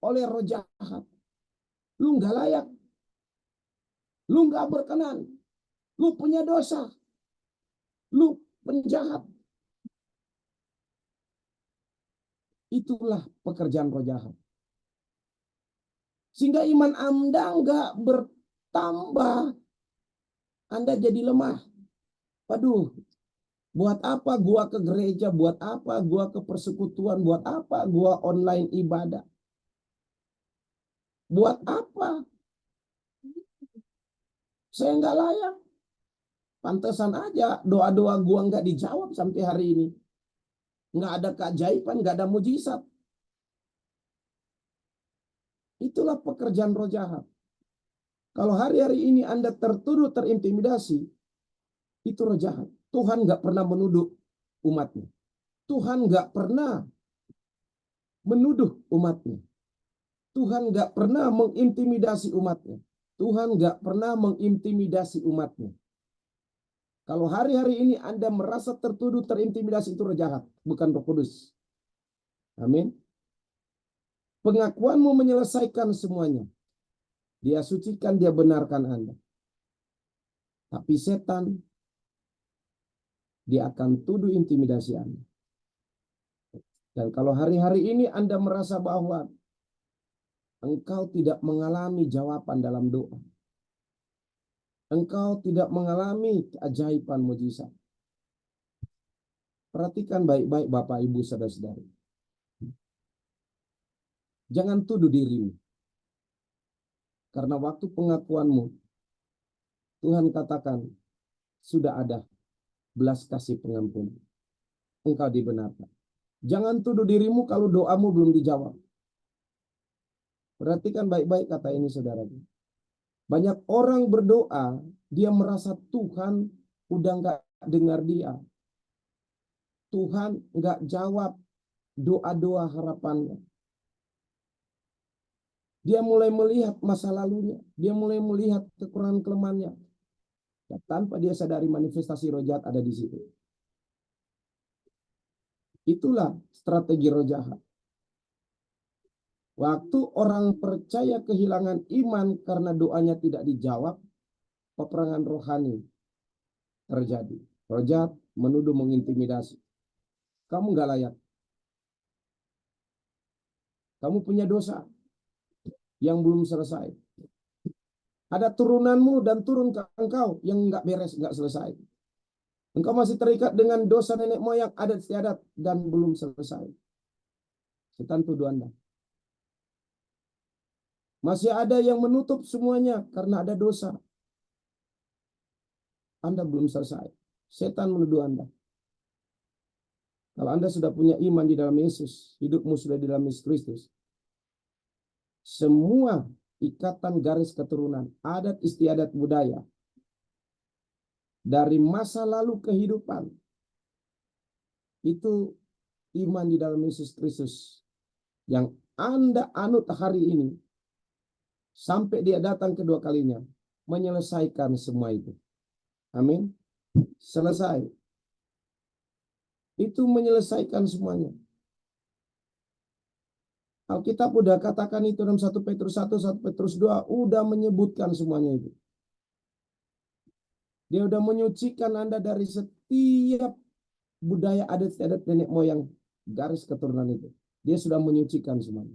oleh roh jahat. Lu nggak layak. Lu nggak berkenan. Lu punya dosa. Lu penjahat. Itulah pekerjaan roh jahat. Sehingga iman Anda nggak bertambah. Anda jadi lemah. Waduh, buat apa gua ke gereja? Buat apa gua ke persekutuan? Buat apa gua online ibadah? Buat apa? Saya nggak layak. Pantesan aja doa-doa gua nggak dijawab sampai hari ini. Nggak ada keajaiban, nggak ada mujizat. Itulah pekerjaan roh jahat. Kalau hari-hari ini Anda tertuduh, terintimidasi, itu roh jahat. Tuhan nggak pernah menuduh umatnya. Tuhan nggak pernah menuduh umatnya. Tuhan nggak pernah mengintimidasi umatnya. Tuhan nggak pernah mengintimidasi umatnya. Kalau hari-hari ini Anda merasa tertuduh, terintimidasi, itu roh jahat, bukan Roh Kudus. Amin. Pengakuanmu menyelesaikan semuanya. Dia sucikan, dia benarkan Anda. Tapi setan, dia akan tuduh intimidasi Anda. Dan kalau hari-hari ini Anda merasa bahwa engkau tidak mengalami jawaban dalam doa, engkau tidak mengalami keajaiban mujizat, perhatikan baik-baik Bapak, Ibu, Saudara-saudari. Jangan tuduh dirimu. Karena waktu pengakuanmu, Tuhan katakan, sudah ada belas kasih pengampunan. Engkau dibenarkan. Jangan tuduh dirimu kalau doamu belum dijawab. Perhatikan baik-baik kata ini, saudara. Banyak orang berdoa, dia merasa Tuhan udah nggak dengar dia. Tuhan nggak jawab doa-doa harapannya. Dia mulai melihat masa lalunya. Dia mulai melihat kekurangan kelemahannya. Dan tanpa dia sadari manifestasi roh jahat ada di situ. Itulah strategi roh jahat. Waktu orang percaya kehilangan iman karena doanya tidak dijawab, peperangan rohani terjadi. Roh jahat menuduh, mengintimidasi. Kamu nggak layak. Kamu punya dosa yang belum selesai. Ada turunanmu dan turun ke engkau yang nggak beres, nggak selesai. Engkau masih terikat dengan dosa nenek moyang, adat istiadat, dan belum selesai. Setan tuduh Anda. Masih ada yang menutup semuanya karena ada dosa. Anda belum selesai. Setan menuduh Anda. Kalau Anda sudah punya iman di dalam Yesus, hidupmu sudah di dalam Yesus Kristus, semua ikatan garis keturunan, adat istiadat budaya, dari masa lalu kehidupan, itu iman di dalam Yesus Kristus yang Anda anut hari ini, sampai dia datang kedua kalinya, menyelesaikan semua itu. Amin. Selesai. Itu menyelesaikan semuanya. Alkitab udah katakan itu dalam 1 Petrus 1, 1 Petrus 2, udah menyebutkan semuanya itu. Dia udah menyucikan Anda dari setiap budaya adat istiadat nenek moyang garis keturunan itu. Dia sudah menyucikan semuanya.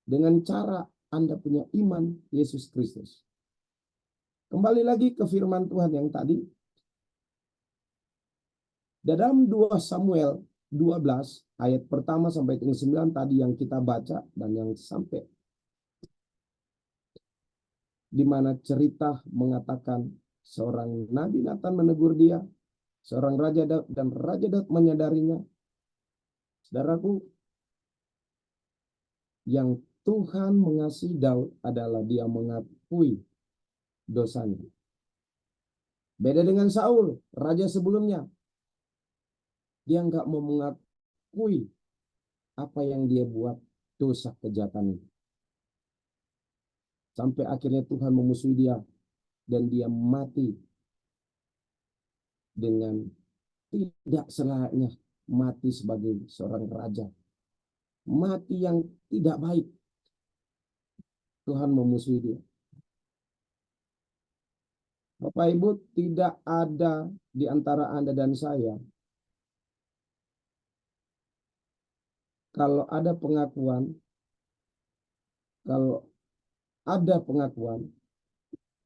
Dengan cara Anda punya iman Yesus Kristus. Kembali lagi ke firman Tuhan yang tadi. Dalam 2 Samuel 12 ayat pertama sampai 9 tadi yang kita baca dan yang sampai di mana cerita mengatakan seorang Nabi Nathan menegur dia, seorang Raja Daud, dan Raja Daud menyadarinya. Saudaraku, yang Tuhan mengasihi Daud adalah dia mengakui dosanya. Beda dengan Saul, raja sebelumnya. Dia nggak mau mengakui apa yang dia buat, dosa kejahatan itu. Sampai akhirnya Tuhan memusuhi dia dan dia mati dengan tidak selayaknya mati sebagai seorang raja. Mati yang tidak baik. Tuhan memusuhi dia. Bapak Ibu, tidak ada di antara Anda dan saya, kalau ada pengakuan,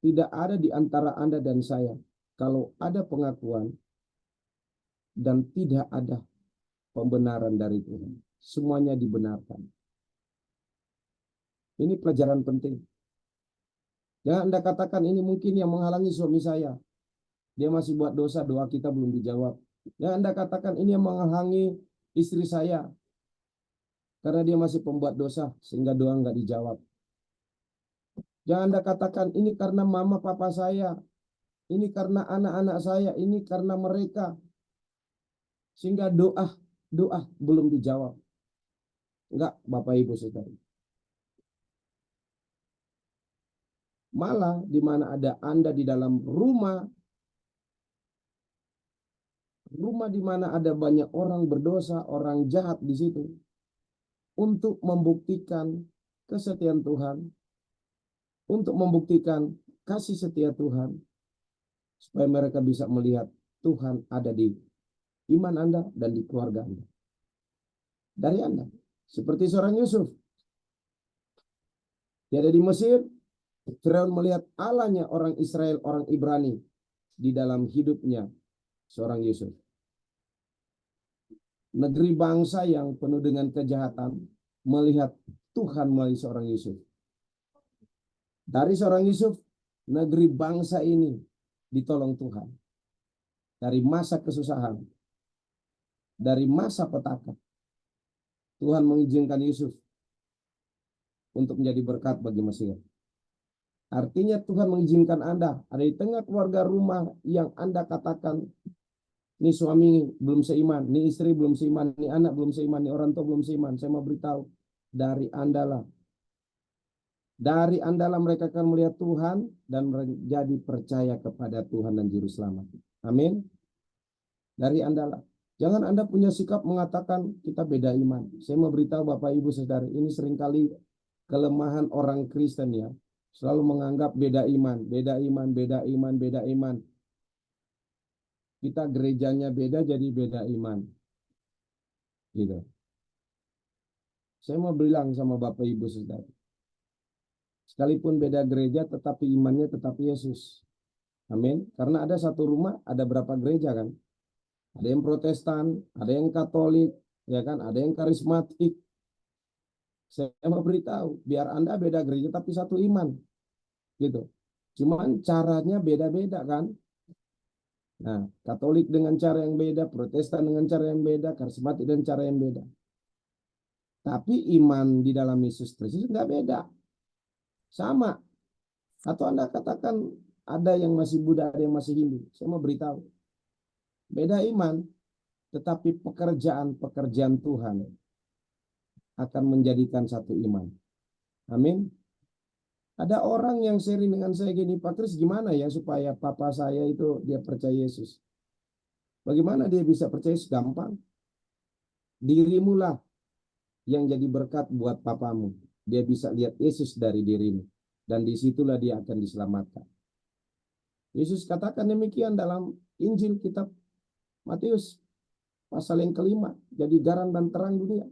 tidak ada di antara Anda dan saya, kalau ada pengakuan dan tidak ada pembenaran dari Tuhan. Semuanya dibenarkan. Ini pelajaran penting. Jangan Anda katakan ini mungkin yang menghalangi suami saya. Dia masih buat dosa, doa kita belum dijawab. Jangan Anda katakan ini yang menghalangi istri saya. Karena dia masih pembuat dosa, sehingga doa nggak dijawab. Jangan Anda katakan ini karena mama papa saya. Ini karena anak-anak saya. Ini karena mereka. Sehingga doa belum dijawab. Enggak, Bapak Ibu Saudara. Malah di mana ada Anda di dalam rumah, rumah di mana ada banyak orang berdosa, orang jahat di situ, untuk membuktikan kesetiaan Tuhan, untuk membuktikan kasih setia Tuhan, supaya mereka bisa melihat Tuhan ada di iman Anda dan di keluarga Anda. Dari Anda. Seperti seorang Yusuf. Dia ada di Mesir, Firaun melihat Allahnya orang Israel, orang Ibrani di dalam hidupnya seorang Yusuf. Negeri bangsa yang penuh dengan kejahatan melihat Tuhan melalui seorang Yusuf. Dari seorang Yusuf, negeri bangsa ini ditolong Tuhan. Dari masa kesusahan, dari masa petaka, Tuhan mengizinkan Yusuf untuk menjadi berkat bagi Mesir. Artinya Tuhan mengizinkan Anda ada di tengah keluarga rumah yang Anda katakan, ini suami belum seiman, ini istri belum seiman, ini anak belum seiman, ini orang tua belum seiman. Saya mau beritahu, dari Anda lah. Dari Anda lah mereka akan melihat Tuhan dan menjadi percaya kepada Tuhan dan Juru Selamat. Amin. Dari Anda lah. Jangan Anda punya sikap mengatakan kita beda iman. Saya mau beritahu Bapak Ibu Saudara, ini seringkali kelemahan orang Kristen ya. Selalu menganggap beda iman, beda iman, beda iman, beda iman. Kita gerejanya beda jadi beda iman. Gitu. Saya mau bilang sama Bapak Ibu Saudara. Sekalipun beda gereja tetapi imannya tetap Yesus. Amin. Karena ada satu rumah, ada berapa gereja kan? Ada yang Protestan, ada yang Katolik, ya kan? Ada yang karismatik. Saya mau beritahu, biar Anda beda gereja tapi satu iman. Gitu. Cuman caranya beda-beda kan? Nah, Katolik dengan cara yang beda, Protestan dengan cara yang beda, karismatik dengan cara yang beda. Tapi iman di dalam Yesus Kristus nggak beda. Sama. Atau Anda katakan ada yang masih Buddha, ada yang masih Hindu. Saya mau beritahu. Beda iman, tetapi pekerjaan Tuhan akan menjadikan satu iman. Amin. Ada orang yang sharing dengan saya gini, Pak Kris, gimana ya supaya papa saya itu dia percaya Yesus? Bagaimana dia bisa percaya Yesus? Gampang. Dirimulah yang jadi berkat buat papamu. Dia bisa lihat Yesus dari dirimu. Dan disitulah dia akan diselamatkan. Yesus katakan demikian dalam Injil kitab Matius pasal yang kelima. Jadi garam dan terang dunia.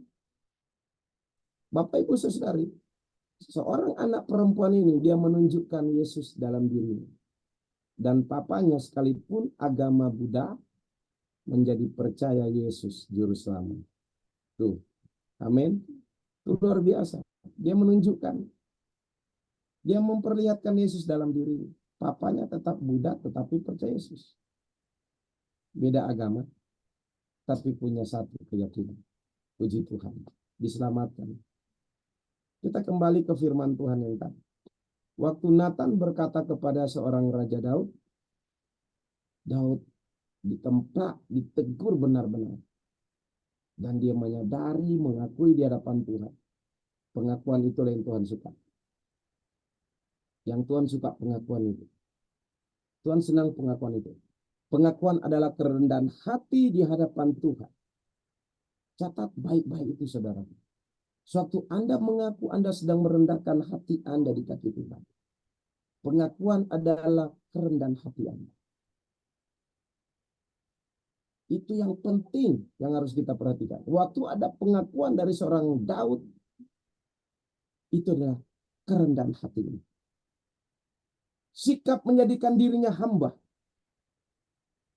Bapak Ibu Saudari, seorang anak perempuan ini dia menunjukkan Yesus dalam dirinya. Dan papanya sekalipun agama Buddha menjadi percaya Yesus Juru Selamat. Tuh. Amin. Itu luar biasa. Dia menunjukkan. Dia memperlihatkan Yesus dalam dirinya. Papanya tetap Buddha tetapi percaya Yesus. Beda agama tapi punya satu keyakinan. Puji Tuhan. Diselamatkan. Kita kembali ke firman Tuhan yang tadi. Waktu Nathan berkata kepada seorang Raja Daud, Daud ditempa, ditegur benar-benar. Dan dia menyadari, mengakui di hadapan Tuhan. Pengakuan itulah yang Tuhan suka. Yang Tuhan suka pengakuan itu. Tuhan senang pengakuan itu. Pengakuan adalah kerendahan hati di hadapan Tuhan. Catat baik-baik itu saudara. Suatu Anda mengaku Anda sedang merendahkan hati Anda di kaki Tuhan. Pengakuan adalah kerendahan hati Anda. Itu yang penting yang harus kita perhatikan. Waktu ada pengakuan dari seorang Daud, itu adalah kerendahan hatinya. Sikap menjadikan dirinya hamba.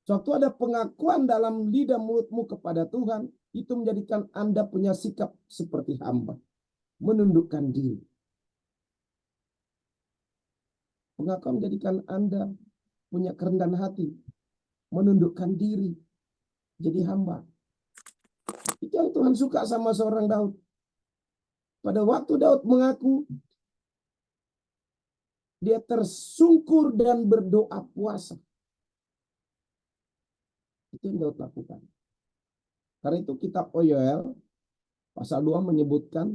Suatu ada pengakuan dalam lidah mulutmu kepada Tuhan, itu menjadikan Anda punya sikap seperti hamba. Menundukkan diri. Pengakuan menjadikan Anda punya kerendahan hati. Menundukkan diri. Jadi hamba. Itu yang Tuhan suka sama seorang Daud. Pada waktu Daud mengaku, dia tersungkur dan berdoa puasa. Itu yang Daud lakukan. Karena itu kitab Yoel pasal 2 menyebutkan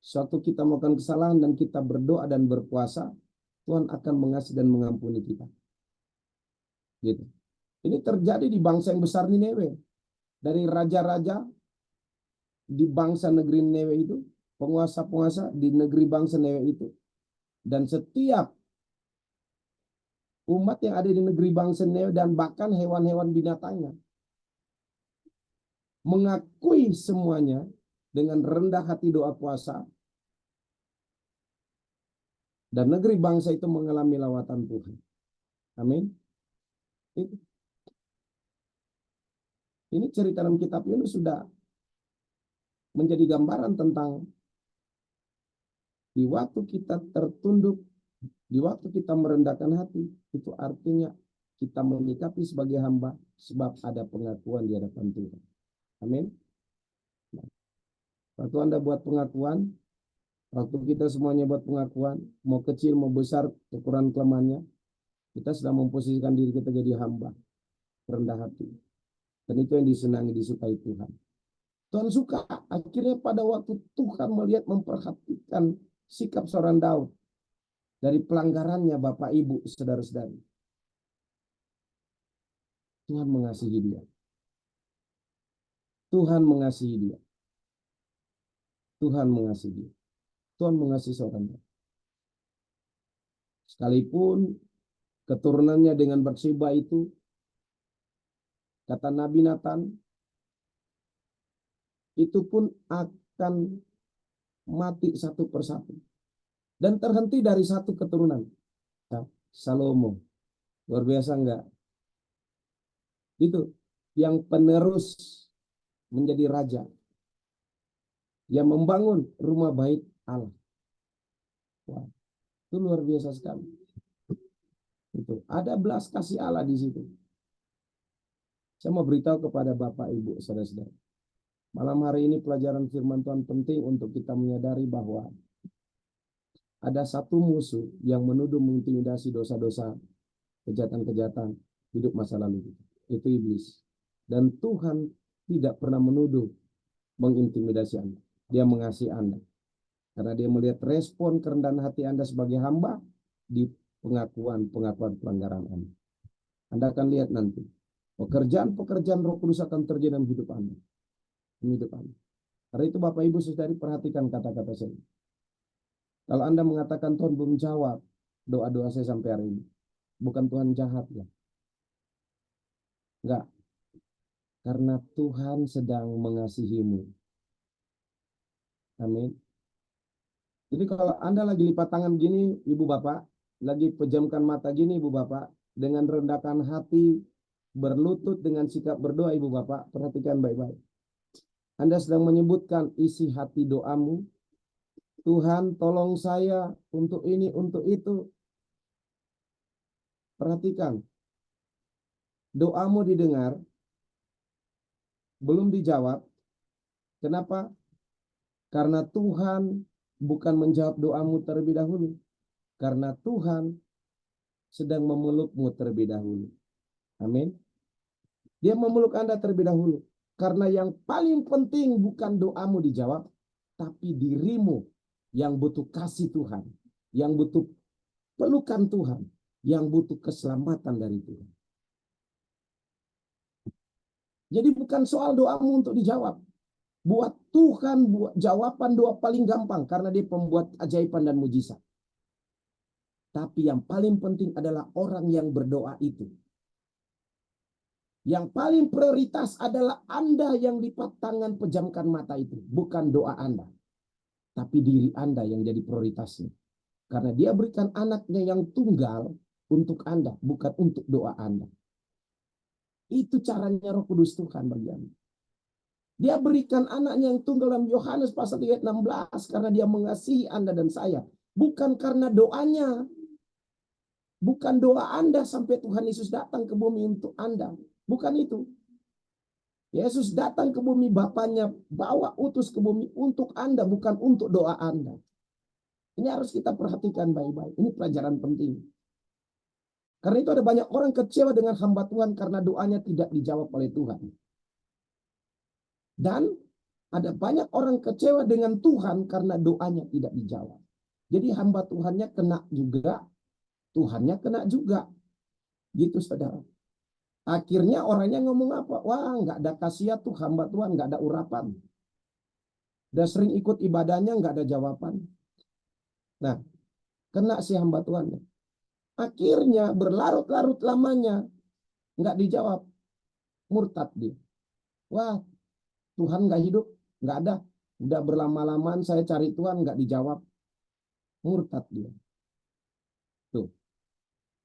suatu kita melakukan kesalahan dan kita berdoa dan berpuasa, Tuhan akan mengasihi dan mengampuni kita. Gitu. Ini terjadi di bangsa yang besar Nineve. Dari raja-raja di bangsa negeri Nineve itu, penguasa-penguasa di negeri bangsa Nineve itu. Dan setiap umat yang ada di negeri bangsa Nineve dan bahkan hewan-hewan binatangnya mengakui semuanya dengan rendah hati doa puasa. Dan negeri bangsa itu mengalami lawatan Tuhan. Amin. Ini cerita dalam kitab Yunus sudah menjadi gambaran tentang di waktu kita tertunduk, di waktu kita merendahkan hati, itu artinya kita menyikapi sebagai hamba sebab ada pengakuan di hadapan Tuhan. Amin. Nah, waktu Anda buat pengakuan, waktu kita semuanya buat pengakuan, mau kecil mau besar kekurangan kelemahannya, kita sedang memposisikan diri kita jadi hamba, rendah hati. Dan itu yang disenangi, disukai Tuhan. Tuhan suka. Akhirnya pada waktu Tuhan melihat, memperhatikan sikap seorang Daud dari pelanggarannya Bapak Ibu, saudara-saudari, Tuhan mengasihi dia. Tuhan mengasihi dia. Tuhan mengasihi dia. Tuhan mengasihi seorang Daud. Sekalipun keturunannya dengan Batsheba itu, kata Nabi Nathan, itu pun akan mati satu persatu. Dan terhenti dari satu keturunan. Nah, Salomo. Luar biasa enggak? Itu yang penerus menjadi raja. Yang membangun rumah bait Allah. Wah, itu luar biasa sekali. Itu ada belas kasih Allah di situ. Saya mau beritahu kepada Bapak Ibu saudara-saudara. Malam hari ini pelajaran firman Tuhan penting untuk kita menyadari bahwa ada satu musuh yang menuduh mengintimidasi dosa-dosa, kejahatan-kejahatan hidup masa lalu kita. Itu iblis. Dan Tuhan tidak pernah menuduh mengintimidasi Anda. Dia mengasihi Anda. Karena dia melihat respon kerendahan hati Anda sebagai hamba di pengakuan pelanggaran Anda. Anda akan lihat nanti. Pekerjaan-pekerjaan Roh Kudus akan terjadi dalam hidup Anda. Hidup Anda. Karena itu Bapak Ibu saudari perhatikan kata-kata saya. Kalau Anda mengatakan Tuhan belum jawab doa-doa saya sampai hari ini. Bukan Tuhan jahat ya. Enggak. Karena Tuhan sedang mengasihimu. Amin. Jadi kalau Anda lagi lipat tangan gini, Ibu Bapak, lagi pejamkan mata gini Ibu Bapak, dengan rendahkan hati, berlutut dengan sikap berdoa Ibu Bapak, perhatikan baik-baik. Anda sedang menyebutkan isi hati doamu, Tuhan tolong saya untuk ini, untuk itu. Perhatikan, doamu didengar, belum dijawab. Kenapa? Karena Tuhan bukan menjawab doamu terlebih dahulu. Karena Tuhan sedang memelukmu terlebih dahulu. Amin. Dia memeluk Anda terlebih dahulu. Karena yang paling penting bukan doamu dijawab, tapi dirimu yang butuh kasih Tuhan, yang butuh pelukan Tuhan, yang butuh keselamatan dari Tuhan. Jadi bukan soal doamu untuk dijawab. Buat Tuhan, buat jawaban doa paling gampang karena dia pembuat ajaiban dan mujizat. Tapi yang paling penting adalah orang yang berdoa itu. Yang paling prioritas adalah Anda yang lipat tangan, pejamkan mata itu. Bukan doa Anda. Tapi diri Anda yang jadi prioritasnya. Karena dia berikan anaknya yang tunggal untuk Anda. Bukan untuk doa Anda. Itu caranya Roh Kudus Tuhan bagi Anda. Dia berikan anaknya yang tunggal dalam Yohanes pasal 3 ayat 16. Karena dia mengasihi Anda dan saya. Bukan karena doanya. Bukan doa Anda sampai Tuhan Yesus datang ke bumi untuk Anda. Bukan itu. Yesus datang ke bumi, Bapaknya bawa utus ke bumi untuk Anda, bukan untuk doa Anda. Ini harus kita perhatikan baik-baik. Ini pelajaran penting. Karena itu ada banyak orang kecewa dengan hamba Tuhan karena doanya tidak dijawab oleh Tuhan. Dan ada banyak orang kecewa dengan Tuhan karena doanya tidak dijawab. Jadi hamba Tuhannya kena juga, Tuhannya kena juga. Gitu saudara. Akhirnya orangnya ngomong apa? Wah, nggak ada khasiat tuh hamba Tuhan, nggak ada urapan. Udah sering ikut ibadahnya, nggak ada jawaban. Nah, kena si hamba Tuhan. Akhirnya berlarut-larut lamanya, nggak dijawab. Murtad dia. Wah, Tuhan nggak hidup, nggak ada. Udah berlama-lamaan saya cari Tuhan, nggak dijawab. Murtad dia. Tuh.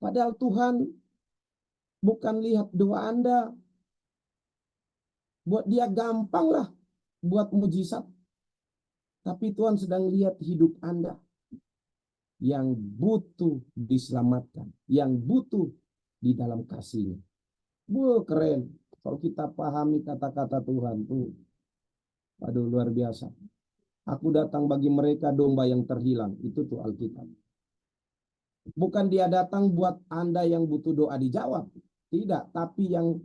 Padahal Tuhan bukan lihat doa Anda. Buat dia gampang lah buat mujizat. Tapi Tuhan sedang lihat hidup Anda yang butuh diselamatkan, yang butuh di dalam kasih-Nya. Keren. Kalau kita pahami kata-kata Tuhan tuh, aduh luar biasa. Aku datang bagi mereka domba yang terhilang. Itu tuh Alkitab. Bukan dia datang buat Anda yang butuh doa dijawab. Tidak, tapi yang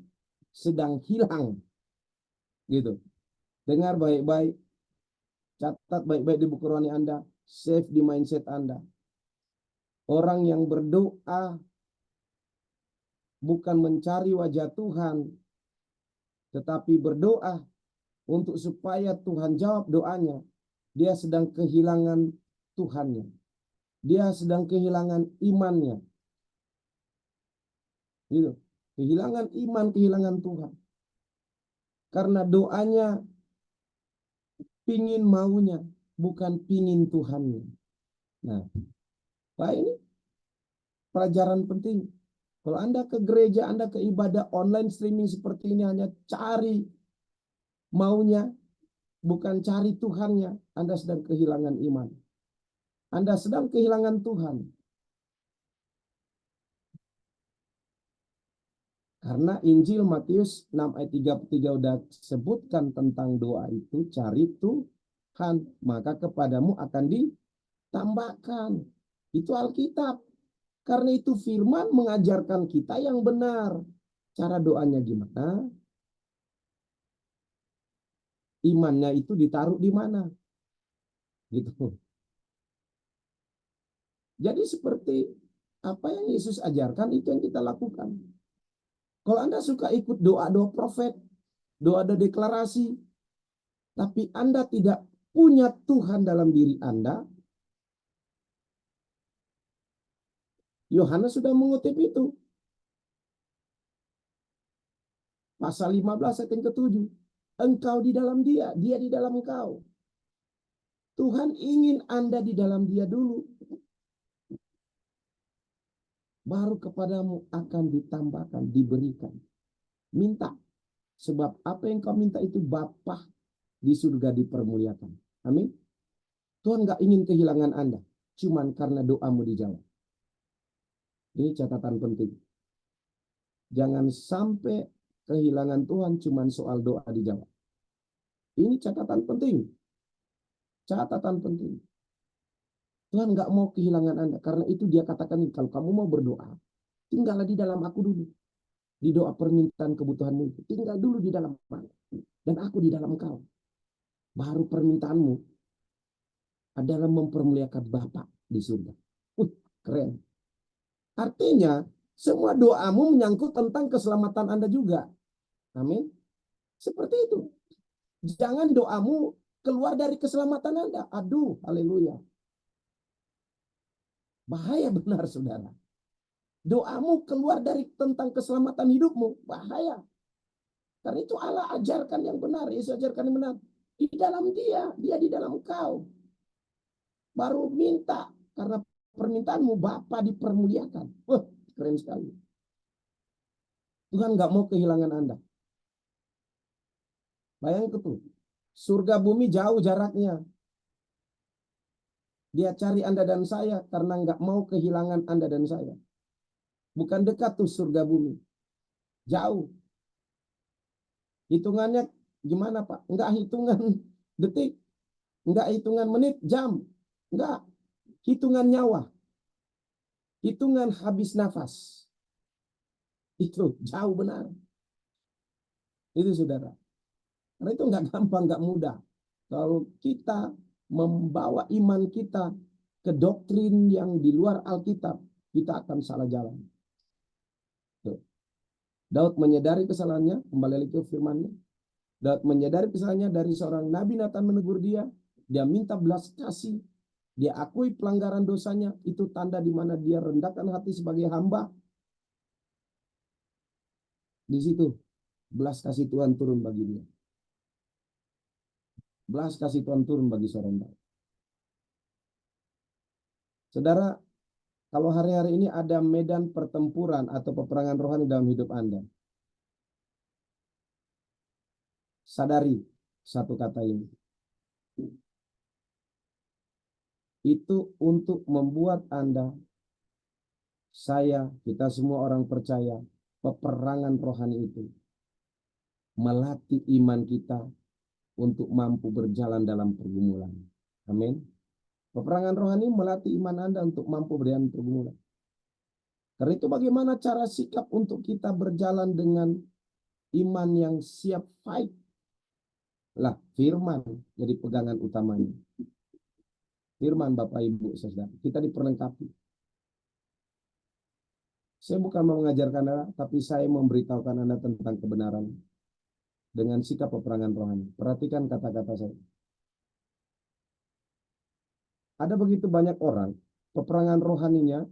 sedang hilang. Gitu. Dengar baik-baik. Catat baik-baik di buku rohani Anda. Save di mindset Anda. Orang yang berdoa bukan mencari wajah Tuhan, tetapi berdoa untuk supaya Tuhan jawab doanya. Dia sedang kehilangan Tuhannya. Dia sedang kehilangan imannya. Gitu. Kehilangan iman, kehilangan Tuhan. Karena doanya pingin maunya, bukan pingin Tuhannya. Nah, Pak, ini pelajaran penting. Kalau Anda ke gereja, Anda ke ibadah online streaming seperti ini hanya cari maunya, bukan cari Tuhannya, Anda sedang kehilangan iman. Anda sedang kehilangan Tuhan. Karena Injil Matius 6 ayat 33 udah sebutkan tentang doa itu, cari Tuhan, maka kepadamu akan ditambahkan. Itu Alkitab. Karena itu firman mengajarkan kita yang benar. Cara doanya gimana? Imannya itu ditaruh di mana? Gitu. Jadi seperti apa yang Yesus ajarkan itu yang kita lakukan. Kalau Anda suka ikut doa-doa profet, doa-doa deklarasi, tapi Anda tidak punya Tuhan dalam diri Anda, Yohanes sudah mengutip itu. Pasal 15 ayat yang ke-7. Engkau di dalam dia, dia di dalam engkau. Tuhan ingin Anda di dalam dia dulu. Baru kepadamu akan ditambahkan, diberikan. Minta. Sebab apa yang kau minta itu Bapa di surga dipermuliakan. Amin. Tuhan gak ingin kehilangan Anda. Cuman karena doamu dijawab. Ini catatan penting. Jangan sampai kehilangan Tuhan cuman soal doa dijawab. Ini catatan penting. Catatan penting. Tuhan nggak mau kehilangan Anda. Karena itu dia katakan, kalau kamu mau berdoa, tinggallah di dalam aku dulu. Di doa permintaan kebutuhanmu itu. Tinggal dulu di dalam aku. Dan aku di dalam kau. Baru permintaanmu adalah mempermuliakan Bapa di surga. Keren. Artinya, semua doamu menyangkut tentang keselamatan Anda juga. Amin. Seperti itu. Jangan doamu keluar dari keselamatan Anda. Aduh, haleluya. Bahaya benar, saudara. Doamu keluar dari tentang keselamatan hidupmu. Bahaya. Karena itu Allah ajarkan yang benar. Yesus ajarkan yang benar. Di dalam dia. Dia di dalam kau. Baru minta. Karena permintaanmu Bapa dipermuliakan. Keren sekali. Tuhan nggak mau kehilangan Anda. Bayangkan tuh. Surga bumi jauh jaraknya. Dia cari Anda dan saya karena nggak mau kehilangan Anda dan saya. Bukan dekat tuh surga bumi. Jauh. Hitungannya gimana Pak? Enggak hitungan detik. Enggak hitungan menit, jam. Enggak. Hitungan nyawa. Hitungan habis nafas. Itu jauh benar. Itu saudara. Karena itu enggak gampang, enggak mudah. Kalau kita membawa iman kita ke doktrin yang di luar Alkitab, kita akan salah jalan. Tuh. Daud menyadari kesalahannya, kembali lagi ke firman-Nya. Daud menyadari kesalahannya dari seorang nabi Nathan menegur dia. Dia minta belas kasih. Dia akui pelanggaran dosanya. Itu tanda di mana dia rendahkan hati sebagai hamba. Di situ belas kasih Tuhan turun bagi dia. Belas kasih Tuhan turun bagi seorang Daud. Saudara, kalau hari-hari ini ada medan pertempuran atau peperangan rohani dalam hidup Anda, sadari satu kata ini. Itu untuk membuat Anda, saya, kita semua orang percaya, peperangan rohani itu melatih iman kita untuk mampu berjalan dalam pergumulan. Amin. Peperangan rohani melatih iman Anda untuk mampu berjalan pergumulan. Karena itu bagaimana cara sikap untuk kita berjalan dengan iman yang siap fight? Lah, firman jadi pegangan utamanya. Firman Bapak Ibu Saudara, kita diperlengkapi. Saya bukan mau mengajarkan Anda, tapi saya memberitahukan Anda tentang kebenaran dengan sikap peperangan rohani. Perhatikan kata-kata saya. Ada begitu banyak orang, peperangan rohaninya,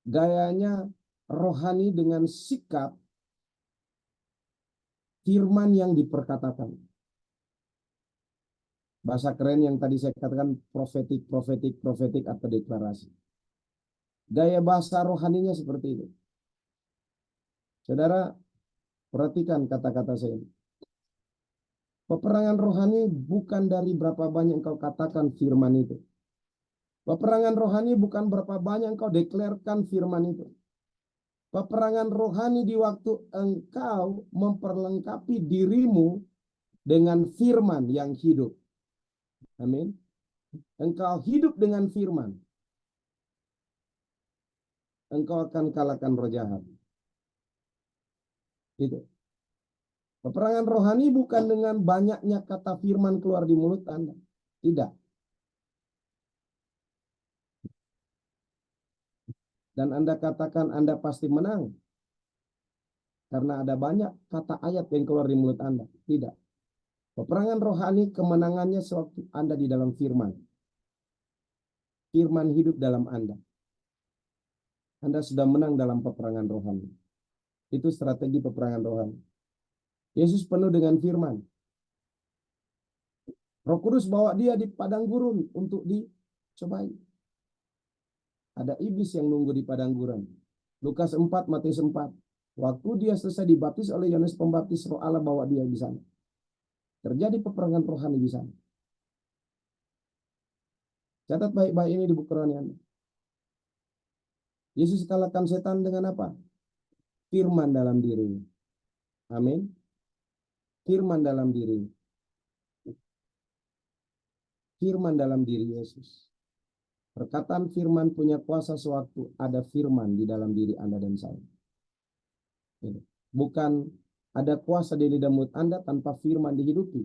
gayanya rohani dengan sikap firman yang diperkatakan. Bahasa keren yang tadi saya katakan profetik atau deklarasi. Gaya bahasa rohaninya seperti itu. Saudara, perhatikan kata-kata saya. Peperangan rohani bukan dari berapa banyak engkau katakan firman itu. Peperangan rohani bukan berapa banyak engkau deklarkan firman itu. Peperangan rohani di waktu engkau memperlengkapi dirimu dengan firman yang hidup. Amin. Engkau hidup dengan firman. Engkau akan kalahkan roh jahat. Itu. Peperangan rohani bukan dengan banyaknya kata firman keluar di mulut Anda. Tidak. Dan Anda katakan Anda pasti menang. Karena ada banyak kata ayat yang keluar di mulut Anda. Tidak. Peperangan rohani kemenangannya sewaktu Anda di dalam firman. Firman hidup dalam Anda. Anda sudah menang dalam peperangan rohani. Itu strategi peperangan rohani. Yesus penuh dengan firman. Roh Kudus bawa dia di padang gurun untuk dicobai. Ada iblis yang nunggu di padang gurun. Lukas 4, Matius 4. Waktu dia selesai dibaptis oleh Yohanes Pembaptis, Roh Allah bawa dia di sana. Terjadi peperangan rohani di sana. Catat baik-baik ini di buku rohani Anda. Yesus kalahkan setan dengan apa? Firman dalam dirinya. Amin. Firman dalam diri. Firman dalam diri Yesus. Perkataan firman punya kuasa sewaktu ada firman di dalam diri Anda dan saya. Bukan ada kuasa di dalam mulut Anda tanpa firman dihidupi.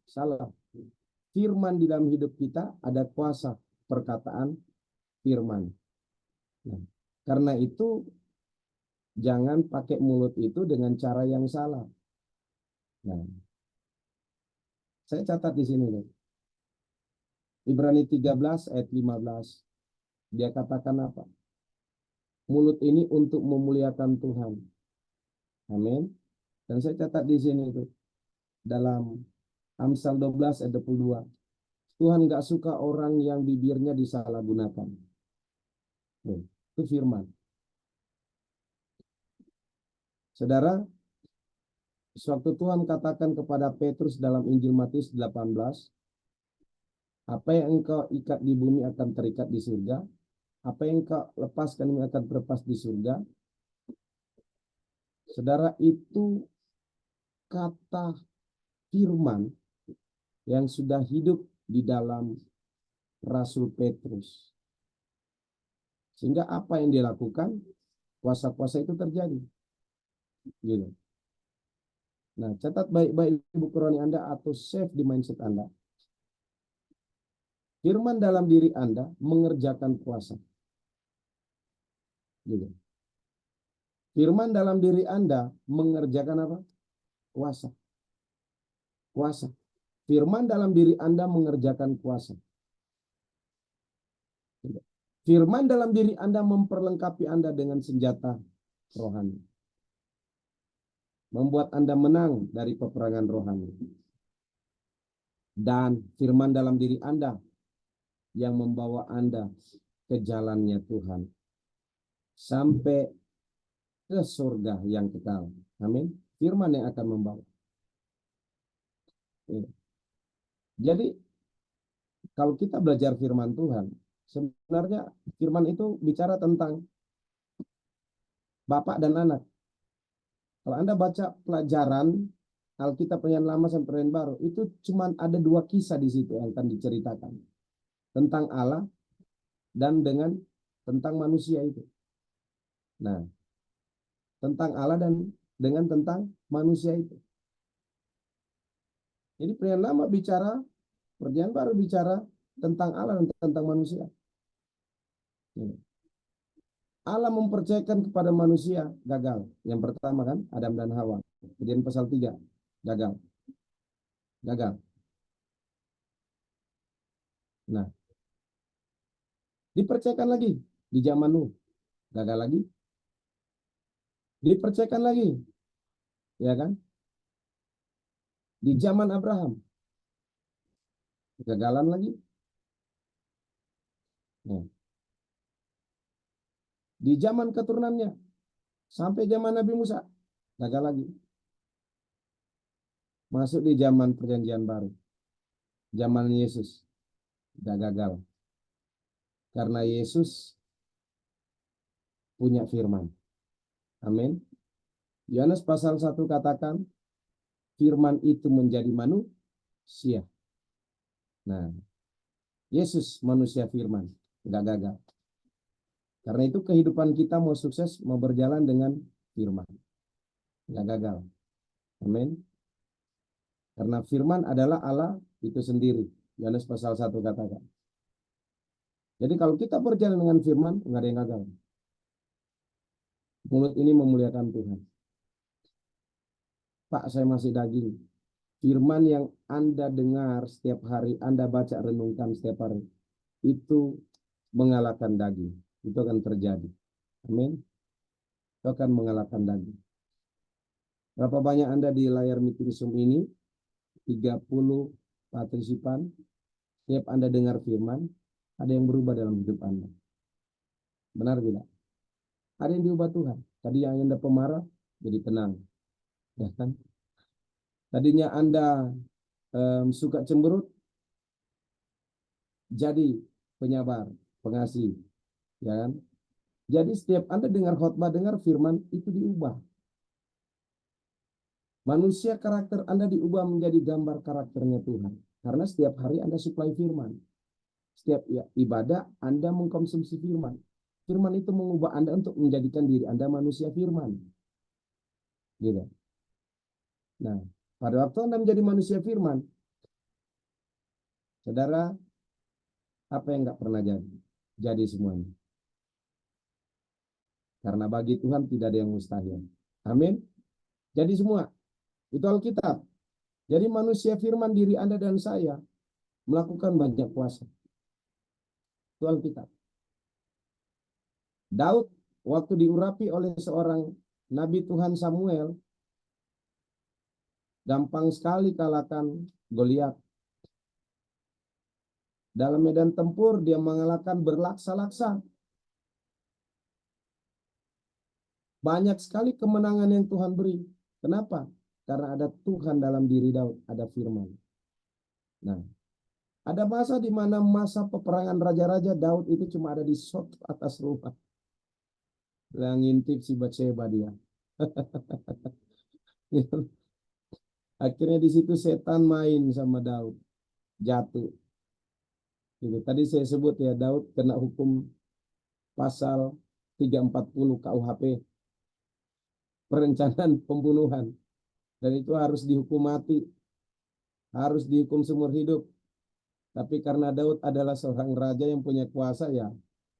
Salah. Firman di dalam hidup kita ada kuasa perkataan firman. Nah, karena itu jangan pakai mulut itu dengan cara yang salah. Nah, saya catat di sini nih. Ibrani 13 ayat 15. Dia katakan apa? Mulut ini untuk memuliakan Tuhan. Amin. Dan saya catat di sini itu dalam Amsal 12 ayat 22. Tuhan gak suka orang yang bibirnya disalahgunakan. Itu firman. Saudara, sewaktu Tuhan katakan kepada Petrus dalam Injil Matius 18, apa yang engkau ikat di bumi akan terikat di surga, apa yang engkau lepaskan ini akan terlepas di surga. Saudara, itu kata firman yang sudah hidup di dalam Rasul Petrus. Sehingga apa yang dilakukan, kuasa-kuasa itu terjadi. Gitu. Nah, catat baik-baik buku rohani Anda atau save di mindset Anda. Firman dalam diri Anda mengerjakan kuasa. Gitu. Firman dalam diri Anda mengerjakan apa? Kuasa. Kuasa. Firman dalam diri Anda mengerjakan kuasa. Firman dalam diri Anda memperlengkapi Anda dengan senjata rohani. Membuat Anda menang dari peperangan rohani. Dan firman dalam diri Anda yang membawa Anda ke jalannya Tuhan. Sampai ke surga yang kekal. Amin. Firman yang akan membawa. Jadi kalau kita belajar firman Tuhan, sebenarnya firman itu bicara tentang bapak dan anak. Kalau Anda baca pelajaran Alkitab Perjanjian Lama sampai Perjanjian Baru, itu cuma ada 2 kisah di situ yang akan diceritakan. Tentang Allah dan tentang manusia itu. Nah, tentang Allah dan tentang manusia itu. Jadi Perjanjian Lama bicara, Perjanjian Baru bicara tentang Allah dan tentang manusia. Allah mempercayakan kepada manusia gagal. Yang pertama kan Adam dan Hawa. Kejadian pasal 3 gagal. Gagal. Nah, dipercayakan lagi di zaman Nuh. Gagal lagi. Dipercayakan lagi. Ya kan? Di zaman Abraham. Kegagalan lagi. Nah. Di zaman keturunannya. Sampai zaman Nabi Musa. Gagal lagi. Masuk di zaman Perjanjian Baru. Zaman Yesus. Tidak gagal. Karena Yesus punya firman. Amin. Yohanes pasal 1 katakan, firman itu menjadi manusia. Nah, Yesus manusia firman. Tidak gagal. Karena itu kehidupan kita mau sukses, mau berjalan dengan firman. Tidak gagal. Amin. Karena firman adalah Allah itu sendiri. Yohanes pasal 1 katakan. Jadi kalau kita berjalan dengan firman, nggak ada yang gagal. Mulut ini memuliakan Tuhan. Pak, saya masih daging. Firman yang Anda dengar setiap hari, Anda baca, renungkan setiap hari, itu mengalahkan daging. Itu akan terjadi. Amin. Itu akan mengalahkan daging. Berapa banyak Anda di layar meeting Zoom ini? 30 partisipan. Setiap Anda dengar firman, ada yang berubah dalam hidup Anda. Benar tidak? Ada yang diubah Tuhan. Tadi yang Anda pemarah, jadi tenang. Ya kan? Tadinya Anda suka cemberut, jadi penyabar, pengasih. Ya kan? Jadi setiap Anda dengar khotbah, dengar firman, itu diubah. Manusia karakter Anda diubah menjadi gambar karakternya Tuhan. Karena setiap hari Anda suplai firman. Setiap ibadah Anda mengkonsumsi firman. Firman itu mengubah Anda untuk menjadikan diri Anda manusia firman. Gitu. Nah, pada waktu Anda menjadi manusia firman, saudara, apa yang nggak pernah jadi? Jadi semuanya. Karena bagi Tuhan tidak ada yang mustahil. Amin. Jadi semua. Itu Alkitab. Jadi manusia firman diri Anda dan saya melakukan banyak kuasa. Itu Alkitab. Daud waktu diurapi oleh seorang Nabi Tuhan Samuel, gampang sekali kalahkan Goliat. Dalam medan tempur dia mengalahkan berlaksa-laksa. Banyak sekali kemenangan yang Tuhan beri. Kenapa? Karena ada Tuhan dalam diri Daud, ada firman. Nah, ada masa di mana masa peperangan raja-raja, Daud itu cuma ada di sot atas rumah. Yang ngintip si Batseba dia. Akhirnya di situ setan main sama Daud. Jatuh. Gitu. Tadi saya sebut ya, Daud kena hukum pasal 340 KUHP. Perencanaan pembunuhan. Dan itu harus dihukum mati. Harus dihukum seumur hidup. Tapi karena Daud adalah seorang raja yang punya kuasa, ya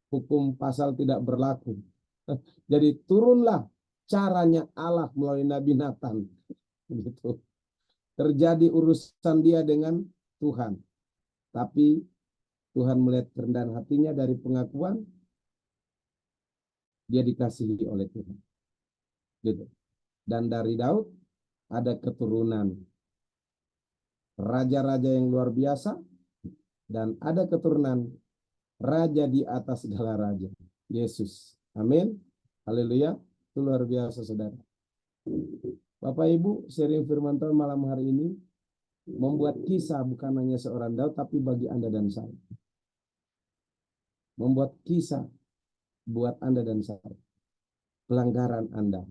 hukum pasal tidak berlaku. Jadi turunlah caranya Allah melalui Nabi Nathan. Gitu. Terjadi urusan dia dengan Tuhan. Tapi Tuhan melihat kerendahan hatinya dari pengakuan, dia dikasihi oleh Tuhan. Gitu. Dan dari Daud ada keturunan raja-raja yang luar biasa, dan ada keturunan raja di atas segala raja, Yesus. Amin. Haleluya. Itu luar biasa, saudara. Bapak Ibu, sharing firman Tuhan malam hari ini membuat kisah bukan hanya seorang Daud, tapi bagi Anda dan saya. Membuat kisah buat Anda dan saya. Pelanggaran Anda.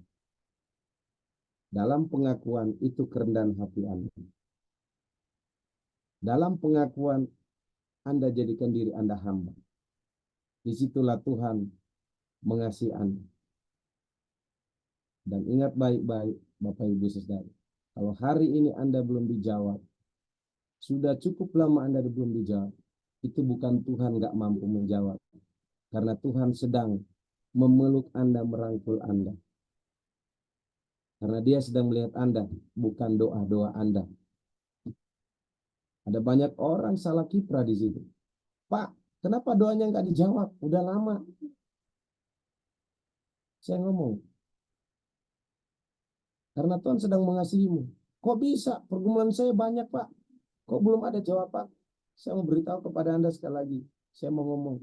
Dalam pengakuan itu kerendahan hati Anda. Dalam pengakuan Anda jadikan diri Anda hamba. Disitulah Tuhan mengasihi Anda. Dan ingat baik-baik Bapak Ibu Saudara. Kalau hari ini Anda belum dijawab, sudah cukup lama Anda belum dijawab, itu bukan Tuhan gak mampu menjawab. Karena Tuhan sedang memeluk Anda, merangkul Anda. Karena dia sedang melihat Anda, bukan doa-doa Anda. Ada banyak orang salah kiprah di situ. Pak, kenapa doanya nggak dijawab? Udah lama. Saya ngomong, karena Tuhan sedang mengasihimu. Kok bisa? Pergumulan saya banyak, Pak. Kok belum ada jawaban? Saya mau beritahu kepada Anda sekali lagi. Saya mau ngomong.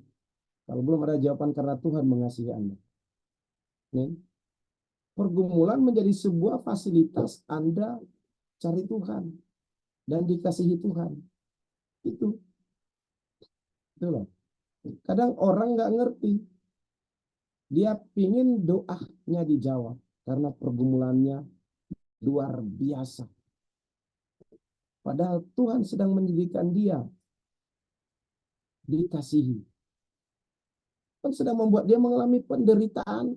Kalau belum ada jawaban, karena Tuhan mengasihi Anda. Nih. Pergumulan menjadi sebuah fasilitas Anda cari Tuhan. Dan dikasihi Tuhan. Itu loh. Kadang orang nggak ngerti. Dia pingin doanya dijawab. Karena pergumulannya luar biasa. Padahal Tuhan sedang menjadikan dia dikasihi. Tuhan sedang membuat dia mengalami penderitaan.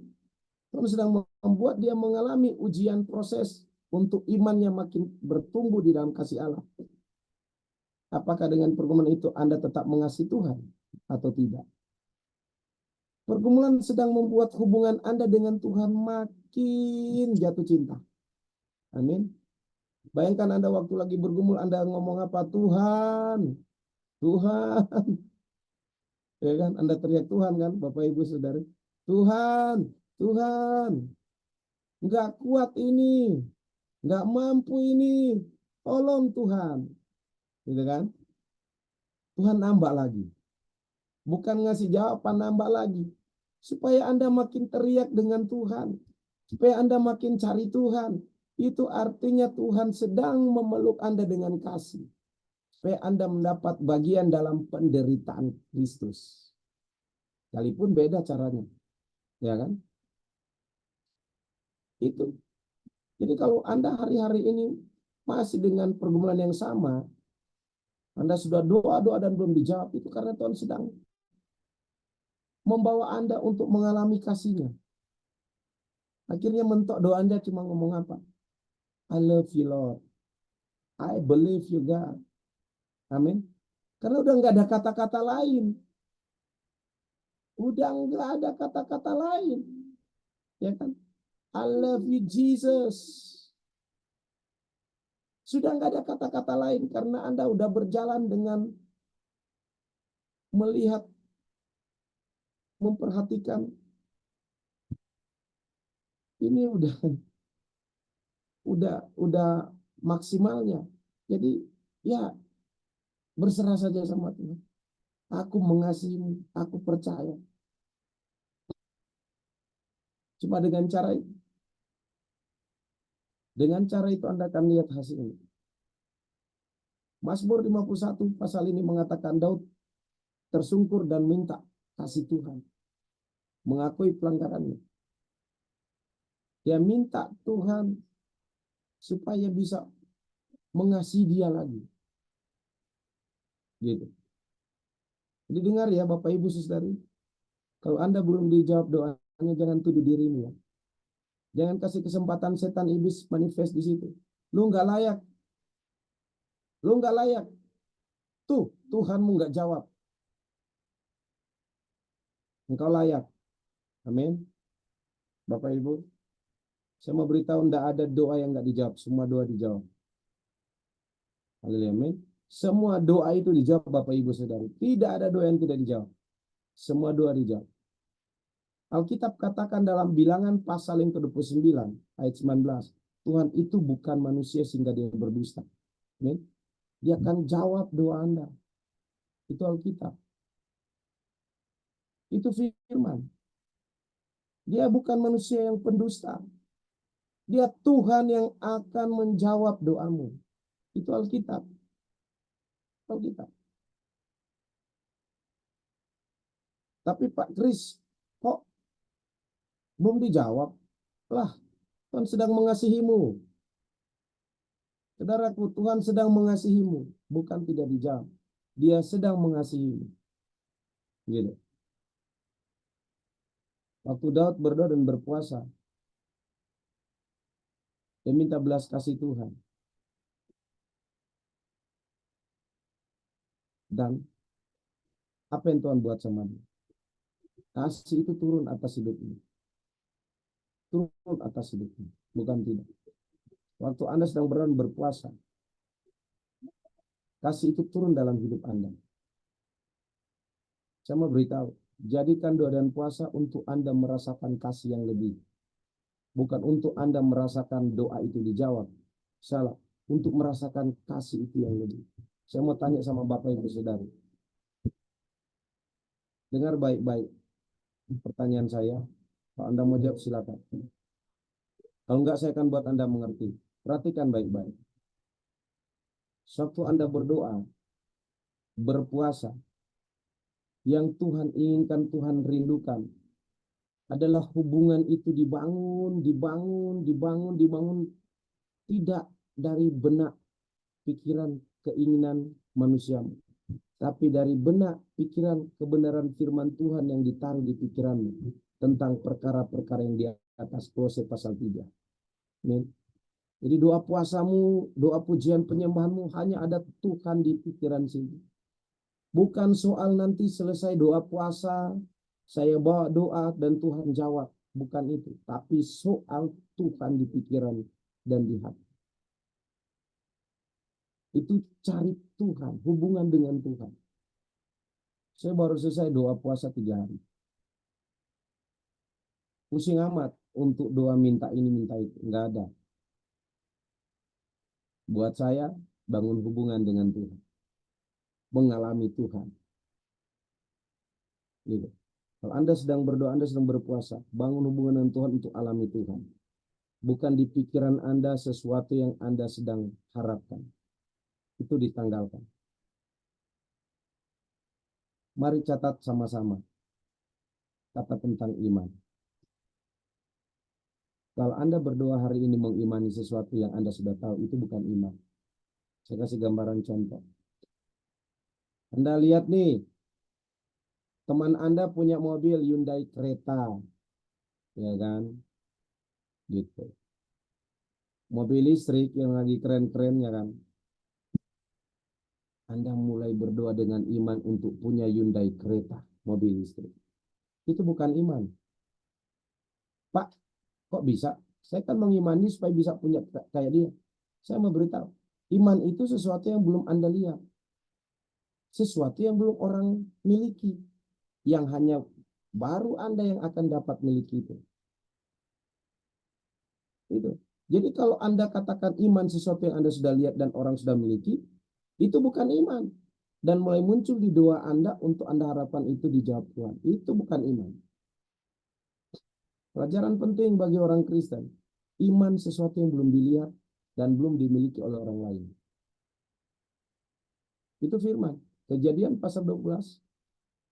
Tuhan sedang membuat dia mengalami ujian proses untuk imannya makin bertumbuh di dalam kasih Allah. Apakah dengan pergumulan itu Anda tetap mengasihi Tuhan atau tidak? Pergumulan sedang membuat hubungan Anda dengan Tuhan makin jatuh cinta. Amin. Bayangkan Anda waktu lagi bergumul, Anda ngomong apa? Tuhan, Tuhan. Ya kan? Anda teriak Tuhan kan, Bapak Ibu Saudara. Tuhan, Tuhan. Enggak kuat ini. Enggak mampu ini. Tolong Tuhan. Gitu kan? Tuhan nambah lagi. Bukan ngasih jawaban, nambah lagi. Supaya Anda makin teriak dengan Tuhan. Supaya Anda makin cari Tuhan. Itu artinya Tuhan sedang memeluk Anda dengan kasih. Supaya Anda mendapat bagian dalam penderitaan Kristus. Sekalipun beda caranya. Ya kan? Itu. Jadi kalau Anda hari-hari ini masih dengan pergumulan yang sama, Anda sudah doa-doa dan belum dijawab, itu karena Tuhan sedang membawa Anda untuk mengalami kasih-Nya. Akhirnya mentok doa Anda cuma ngomong apa? I love you Lord. I believe you God. Amin. Karena udah nggak ada kata-kata lain. Udah nggak ada kata-kata lain. Ya kan? I love you Jesus. Sudah nggak ada kata-kata lain karena Anda udah berjalan dengan melihat, memperhatikan. Ini udah maksimalnya. Jadi ya berserah saja sama Tuhan. Aku mengasihimu, aku percaya. Cuma dengan cara itu. Dengan cara itu Anda akan lihat hasilnya. Mazmur 51 pasal ini mengatakan Daud tersungkur dan minta kasih Tuhan. Mengakui pelanggarannya. Dia minta Tuhan supaya bisa mengasihi dia lagi. Gitu. Jadi dengar ya Bapak Ibu Saudari. Kalau Anda belum dijawab doanya, jangan tuduh dirimu ya. Jangan kasih kesempatan setan iblis manifest di situ. Lu nggak layak. Lu nggak layak. Tuh, Tuhanmu nggak jawab. Engkau layak. Amin. Bapak Ibu. Saya mau beritahu, tidak ada doa yang nggak dijawab. Semua doa dijawab. Haleluya, amin. Semua doa itu dijawab, Bapak Ibu Saudara. Tidak ada doa yang tidak dijawab. Semua doa dijawab. Alkitab katakan dalam Bilangan pasal yang ke-29 ayat 19, Tuhan itu bukan manusia sehingga dia berdusta. Amin. Dia akan jawab doa Anda. Itu Alkitab. Itu firman. Dia bukan manusia yang pendusta. Dia Tuhan yang akan menjawab doamu. Itu Alkitab. Alkitab. Tapi Pak Kris, kok belum dijawab? Lah, Tuhan sedang mengasihimu. Saudaraku, Tuhan sedang mengasihimu. Bukan tidak dijawab. Dia sedang mengasihimu. Gitu. Waktu Daud berdoa dan berpuasa, dia minta belas kasih Tuhan. Dan apa yang Tuhan buat sama dia? Kasih itu turun atas hidupnya. Turun atas hidupnya. Bukan tidak. Waktu Anda sedang berdoa dan berpuasa, kasih itu turun dalam hidup Anda. Saya mau beritahu, jadikan doa dan puasa untuk Anda merasakan kasih yang lebih. Bukan untuk Anda merasakan doa itu dijawab. Salah. Untuk merasakan kasih itu yang lebih. Saya mau tanya sama Bapak Ibu Saudara. Dengar baik-baik pertanyaan saya. Kalau Anda mau jawab silakan. Kalau enggak saya akan buat Anda mengerti. Perhatikan baik-baik. Sewaktu Anda berdoa, berpuasa, yang Tuhan inginkan, Tuhan rindukan adalah hubungan itu dibangun tidak dari benak pikiran keinginan manusia, tapi dari benak pikiran kebenaran firman Tuhan yang ditaruh di pikiranmu tentang perkara-perkara yang di atas. Kolose pasal 3. Amin. Jadi doa puasamu, doa pujian penyembahanmu hanya ada Tuhan di pikiran sini. Bukan soal nanti selesai doa puasa, saya bawa doa dan Tuhan jawab. Bukan itu. Tapi soal Tuhan di pikiran dan di hati. Itu cari Tuhan, hubungan dengan Tuhan. Saya baru selesai doa puasa 3 hari. Pusing amat untuk doa minta ini, minta itu. Enggak ada. Buat saya, bangun hubungan dengan Tuhan. Mengalami Tuhan. Gitu. Kalau Anda sedang berdoa, Anda sedang berpuasa, bangun hubungan dengan Tuhan untuk alami Tuhan. Bukan di pikiran Anda sesuatu yang Anda sedang harapkan. Itu ditanggalkan. Mari catat sama-sama kata tentang iman. Kalau Anda berdoa hari ini mengimani sesuatu yang Anda sudah tahu, itu bukan iman. Saya kasih gambaran contoh. Anda lihat nih, teman Anda punya mobil Hyundai Creta, ya kan? Gitu. Mobil listrik yang lagi keren-keren, ya kan? Anda mulai berdoa dengan iman untuk punya Hyundai Creta, mobil listrik. Itu bukan iman. Pak, kok bisa? Saya kan mengimani supaya bisa punya kayak dia. Saya mau beritahu, iman itu sesuatu yang belum Anda lihat. Sesuatu yang belum orang miliki. Yang hanya baru Anda yang akan dapat miliki itu. Itu. Jadi kalau Anda katakan iman sesuatu yang Anda sudah lihat dan orang sudah miliki, itu bukan iman. Dan mulai muncul di doa Anda untuk Anda harapkan itu dijawab Tuhan. Itu bukan iman. Pelajaran penting bagi orang Kristen. Iman sesuatu yang belum dilihat dan belum dimiliki oleh orang lain. Itu firman. Kejadian pasal 12.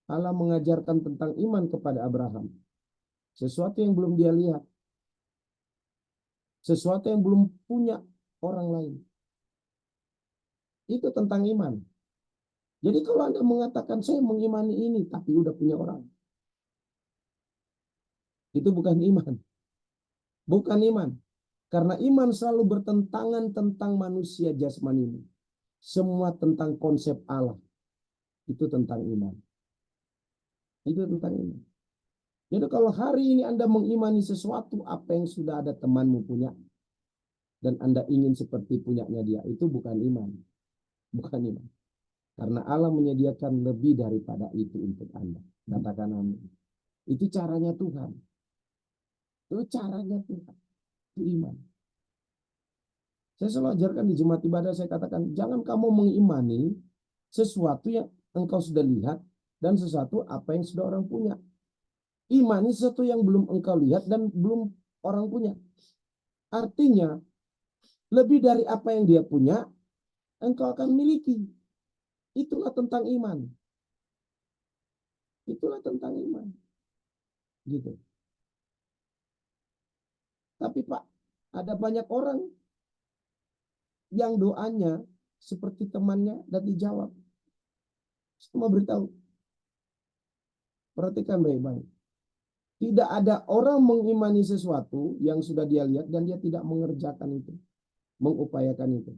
Allah mengajarkan tentang iman kepada Abraham. Sesuatu yang belum dia lihat. Sesuatu yang belum punya orang lain. Itu tentang iman. Jadi kalau Anda mengatakan saya mengimani ini tapi udah punya orang. Itu bukan iman. Bukan iman. Karena iman selalu bertentangan tentang manusia jasmani ini. Semua tentang konsep Allah. Itu tentang iman. Itu tentang iman. Jadi kalau hari ini Anda mengimani sesuatu apa yang sudah ada temanmu punya dan Anda ingin seperti punyanya dia, itu bukan iman. Bukan iman. Karena Allah menyediakan lebih daripada itu untuk Anda. Katakan amin. Itu caranya Tuhan. Itu caranya Tuhan. Itu iman. Saya selalu ajarkan di Jumat Ibadah, saya katakan, jangan kamu mengimani sesuatu yang engkau sudah lihat dan sesuatu apa yang sudah orang punya. Imani sesuatu yang belum engkau lihat dan belum orang punya. Artinya, lebih dari apa yang dia punya, engkau akan miliki. Itulah tentang iman. Itulah tentang iman. Gitu. Tapi Pak, ada banyak orang yang doanya seperti temannya dan dijawab. Saya mau beritahu. Perhatikan baik-baik. Tidak ada orang mengimani sesuatu yang sudah dia lihat dan dia tidak mengerjakan itu. Mengupayakan itu.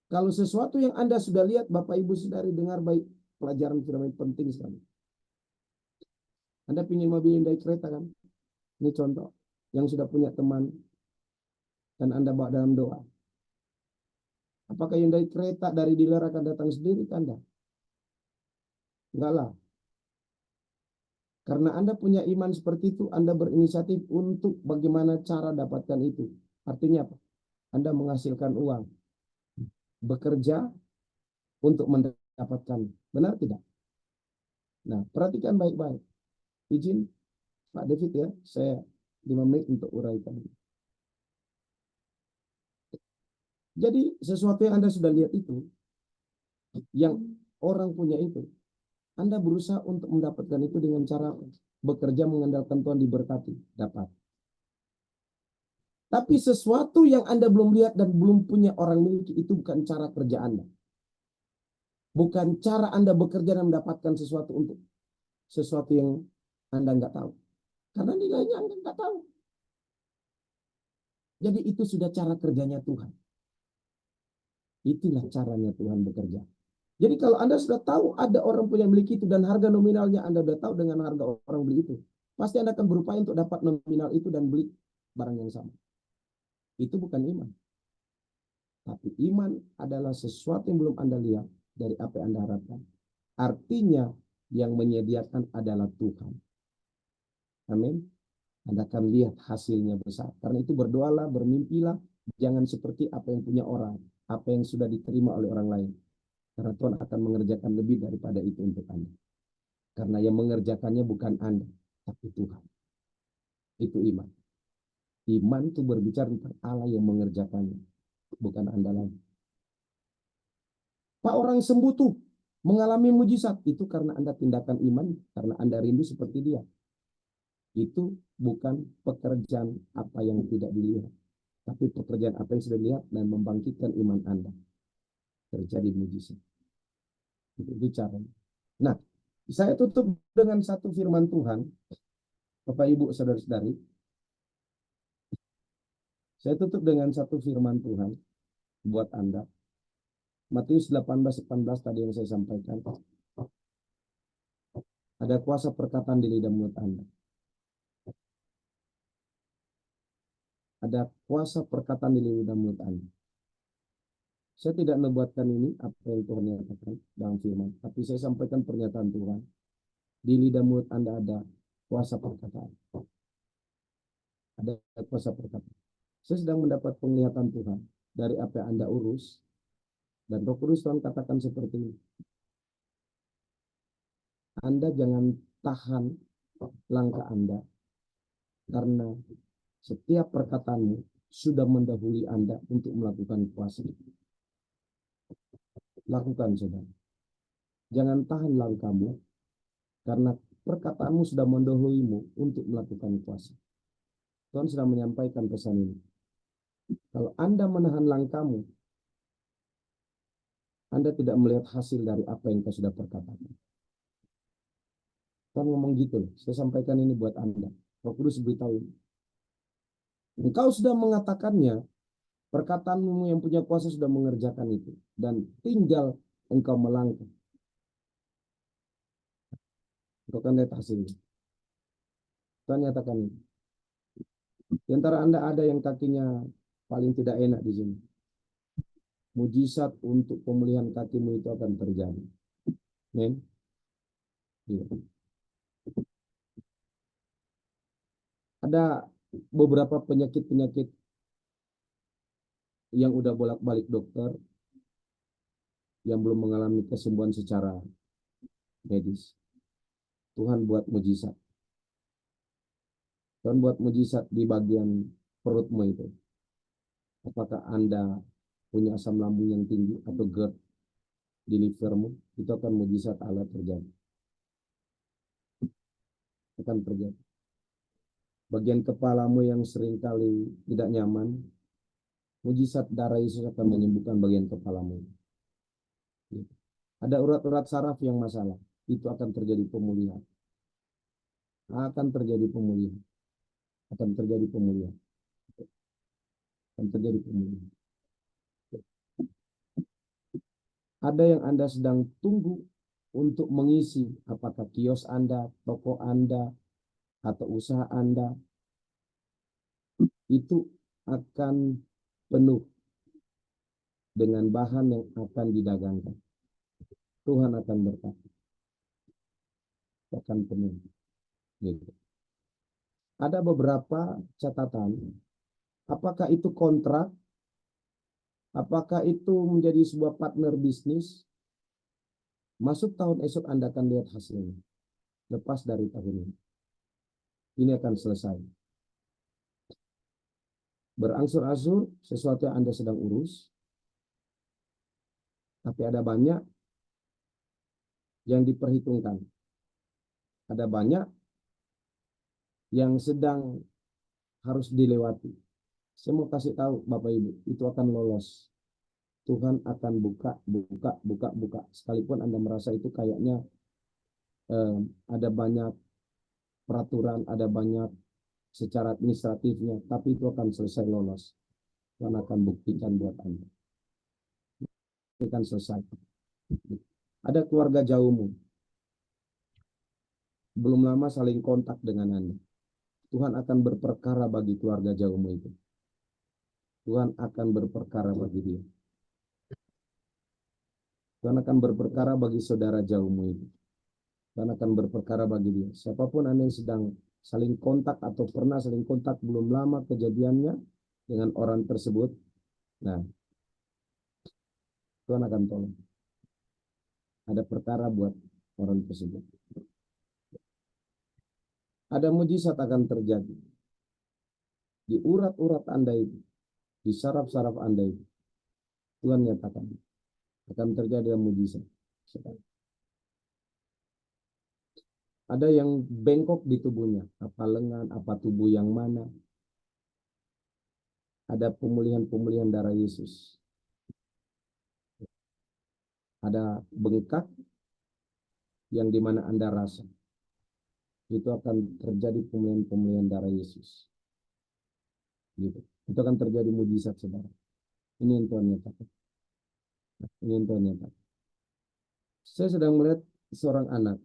Kalau sesuatu yang Anda sudah lihat, Bapak Ibu Saudari dengar baik, pelajaran firman penting sekali. Anda ingin mobil Hyundai kereta kan? Ini contoh yang sudah punya teman dan Anda bawa dalam doa. Apakah Hyundai kereta dari dealer akan datang sendiri ke Anda? Enggak lah. Karena Anda punya iman seperti itu, Anda berinisiatif untuk bagaimana cara dapatkan itu. Artinya apa? Anda menghasilkan uang. Bekerja untuk mendapatkan. Benar tidak? Nah, perhatikan baik-baik. Izin Pak David ya, saya 5 menit untuk uraikan. Jadi sesuatu yang Anda sudah lihat itu, yang orang punya itu, Anda berusaha untuk mendapatkan itu dengan cara bekerja mengandalkan Tuhan diberkati. Dapat. Tapi sesuatu yang Anda belum lihat dan belum punya orang miliki itu bukan cara kerja Anda. Bukan cara Anda bekerja dan mendapatkan sesuatu untuk sesuatu yang Anda nggak tahu. Karena nilainya Anda nggak tahu. Jadi itu sudah cara kerjanya Tuhan. Itulah caranya Tuhan bekerja. Jadi kalau Anda sudah tahu ada orang punya miliki itu dan harga nominalnya Anda sudah tahu dengan harga orang beli itu, pasti Anda akan berupaya untuk dapat nominal itu dan beli barang yang sama. Itu bukan iman. Tapi iman adalah sesuatu yang belum Anda lihat dari apa yang Anda harapkan. Artinya yang menyediakan adalah Tuhan. Amin. Anda akan lihat hasilnya besar. Karena itu berdoalah, bermimpilah. Jangan seperti apa yang punya orang. Apa yang sudah diterima oleh orang lain. Karena Tuhan akan mengerjakan lebih daripada itu untuk Anda. Karena yang mengerjakannya bukan Anda, tapi Tuhan. Itu iman. Iman itu berbicara tentang Allah yang mengerjakannya, bukan Anda lagi. Pak, orang sembuh tuh mengalami mujizat. Itu karena Anda tindakan iman, karena Anda rindu seperti dia. Itu bukan pekerjaan apa yang tidak dilihat, tapi pekerjaan apa yang sudah dilihat dan membangkitkan iman Anda. Terjadi mujizat. Itu bicara. Nah, saya tutup dengan satu firman Tuhan, Bapak Ibu Saudara-saudari. Saya tutup dengan satu firman Tuhan buat Anda. Matius 18:18 tadi yang saya sampaikan. Ada kuasa perkataan di lidah mulut Anda. Ada kuasa perkataan di lidah mulut Anda. Saya tidak membuatkan ini apa yang Tuhan nyatakan dalam firman, tapi saya sampaikan pernyataan Tuhan. Di lidah mulut Anda ada kuasa perkataan. Ada kuasa perkataan. Saya sedang mendapat penglihatan Tuhan dari apa yang Anda urus, dan Roh Kudus Tuhan katakan seperti ini. Anda jangan tahan langkah Anda, karena setiap perkataanmu sudah mendahului Anda untuk melakukan kuasa. Lakukan, saudara. Jangan tahan langkahmu, karena perkataanmu sudah mendahuluimu untuk melakukan kuasa. Tuhan sudah menyampaikan pesan ini. Kalau Anda menahan langkahmu, Anda tidak melihat hasil dari apa yang Tuhan sudah perkatakan. Tuhan ngomong gitu loh. Saya sampaikan ini buat Anda. Roh Kudus beritahu. Engkau sudah mengatakannya, perkataanmu yang punya kuasa sudah mengerjakan itu. Dan tinggal engkau melangkah. Engkau akan lihat hasilnya. Tuhan nyatakan itu. Di antara Anda ada yang kakinya paling tidak enak di sini. Mujizat untuk pemulihan kakimu itu akan terjadi. Amin. Iya. Ada beberapa penyakit-penyakit yang udah bolak-balik dokter yang belum mengalami kesembuhan secara medis. Tuhan buat mujizat. Tuhan buat mujizat di bagian perutmu itu. Apakah Anda punya asam lambung yang tinggi atau GERD di livermu, itu akan mujizat Allah terjadi. Akan terjadi. Bagian kepalamu yang seringkali tidak nyaman, mujizat darah Yesus akan menyembuhkan bagian kepalamu. Ada urat-urat saraf yang masalah, itu akan terjadi pemulihan. Akan terjadi pemulihan. Akan terjadi pemulihan. Akan terjadi pemulihan. Ada yang Anda sedang tunggu untuk mengisi, apakah kios Anda, toko Anda, atau usaha Anda, itu akan penuh dengan bahan yang akan didagangkan. Tuhan akan berkati. Akan penuh. Gitu. Ada beberapa catatan. Apakah itu kontrak? Apakah itu menjadi sebuah partner bisnis? Masuk tahun esok Anda akan lihat hasilnya. Lepas dari tahun ini. Ini akan selesai. Berangsur-angsur sesuatu yang Anda sedang urus. Tapi ada banyak yang diperhitungkan. Ada banyak yang sedang harus dilewati. Saya mau kasih tahu Bapak Ibu, itu akan lolos. Tuhan akan buka. Sekalipun Anda merasa itu kayaknya ada banyak peraturan, ada banyak secara administratifnya, tapi itu akan selesai lolos. Tuhan akan buktikan buat Anda. Itu akan selesai. Ada keluarga jauhmu. Belum lama saling kontak dengan Anda. Tuhan akan berperkara bagi keluarga jauhmu itu. Tuhan akan berperkara bagi dia. Tuhan akan berperkara bagi saudara jauhmu itu. Tuhan akan berperkara bagi dia. Siapapun Anda yang sedang saling kontak atau pernah saling kontak belum lama kejadiannya dengan orang tersebut, nah, Tuhan akan tolong. Ada perkara buat orang tersebut. Ada mujizat akan terjadi. Di urat-urat Anda itu, di saraf-saraf Anda itu, Tuhan nyatakan akan terjadi mujizat. Ada yang bengkok di tubuhnya, apa lengan, apa tubuh yang mana. Ada pemulihan-pemulihan darah Yesus. Ada bengkak yang dimana Anda rasa. Itu akan terjadi pemulihan-pemulihan darah Yesus. Gitu. Itu akan terjadi mujizat, saudara. Ini yang Tuhan nyatakan. Ini yang Tuhan nyatakan. Saya sedang melihat seorang anak.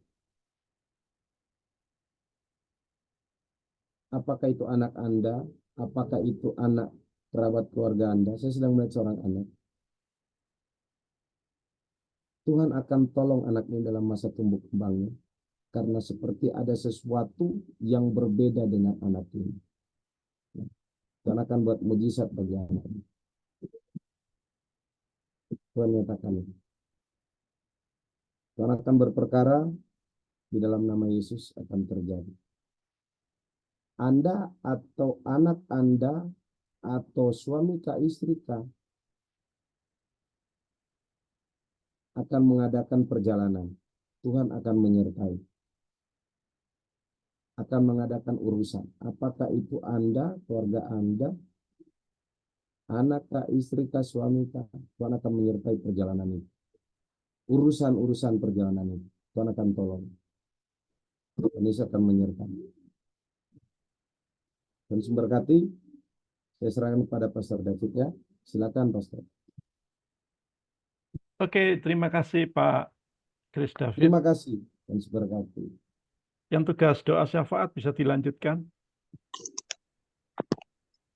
Apakah itu anak Anda? Apakah itu anak kerabat keluarga Anda? Saya sedang melihat seorang anak. Tuhan akan tolong anak ini dalam masa tumbuh kembangnya. Karena seperti ada sesuatu yang berbeda dengan anak ini. Tuhan akan buat mujizat bagi anak ini. Tuhan nyatakan itu. Tuhan akan berperkara di dalam nama Yesus akan terjadi. Anda atau anak Anda atau suami kah istri kah akan mengadakan perjalanan. Tuhan akan menyertai. Akan mengadakan urusan. Apakah itu Anda, keluarga Anda, anak kah, istri kah, suami kah, Tuhan akan menyertai perjalanan itu. Urusan-urusan perjalanan itu. Tuhan akan tolong. Tuhan Yesus akan menyertai. Dan berkati, saya serahkan kepada Pastor David ya. Silakan Pastor. Oke, terima kasih Pak Chris David. Terima kasih dan berkati. Yang tugas doa syafaat bisa dilanjutkan.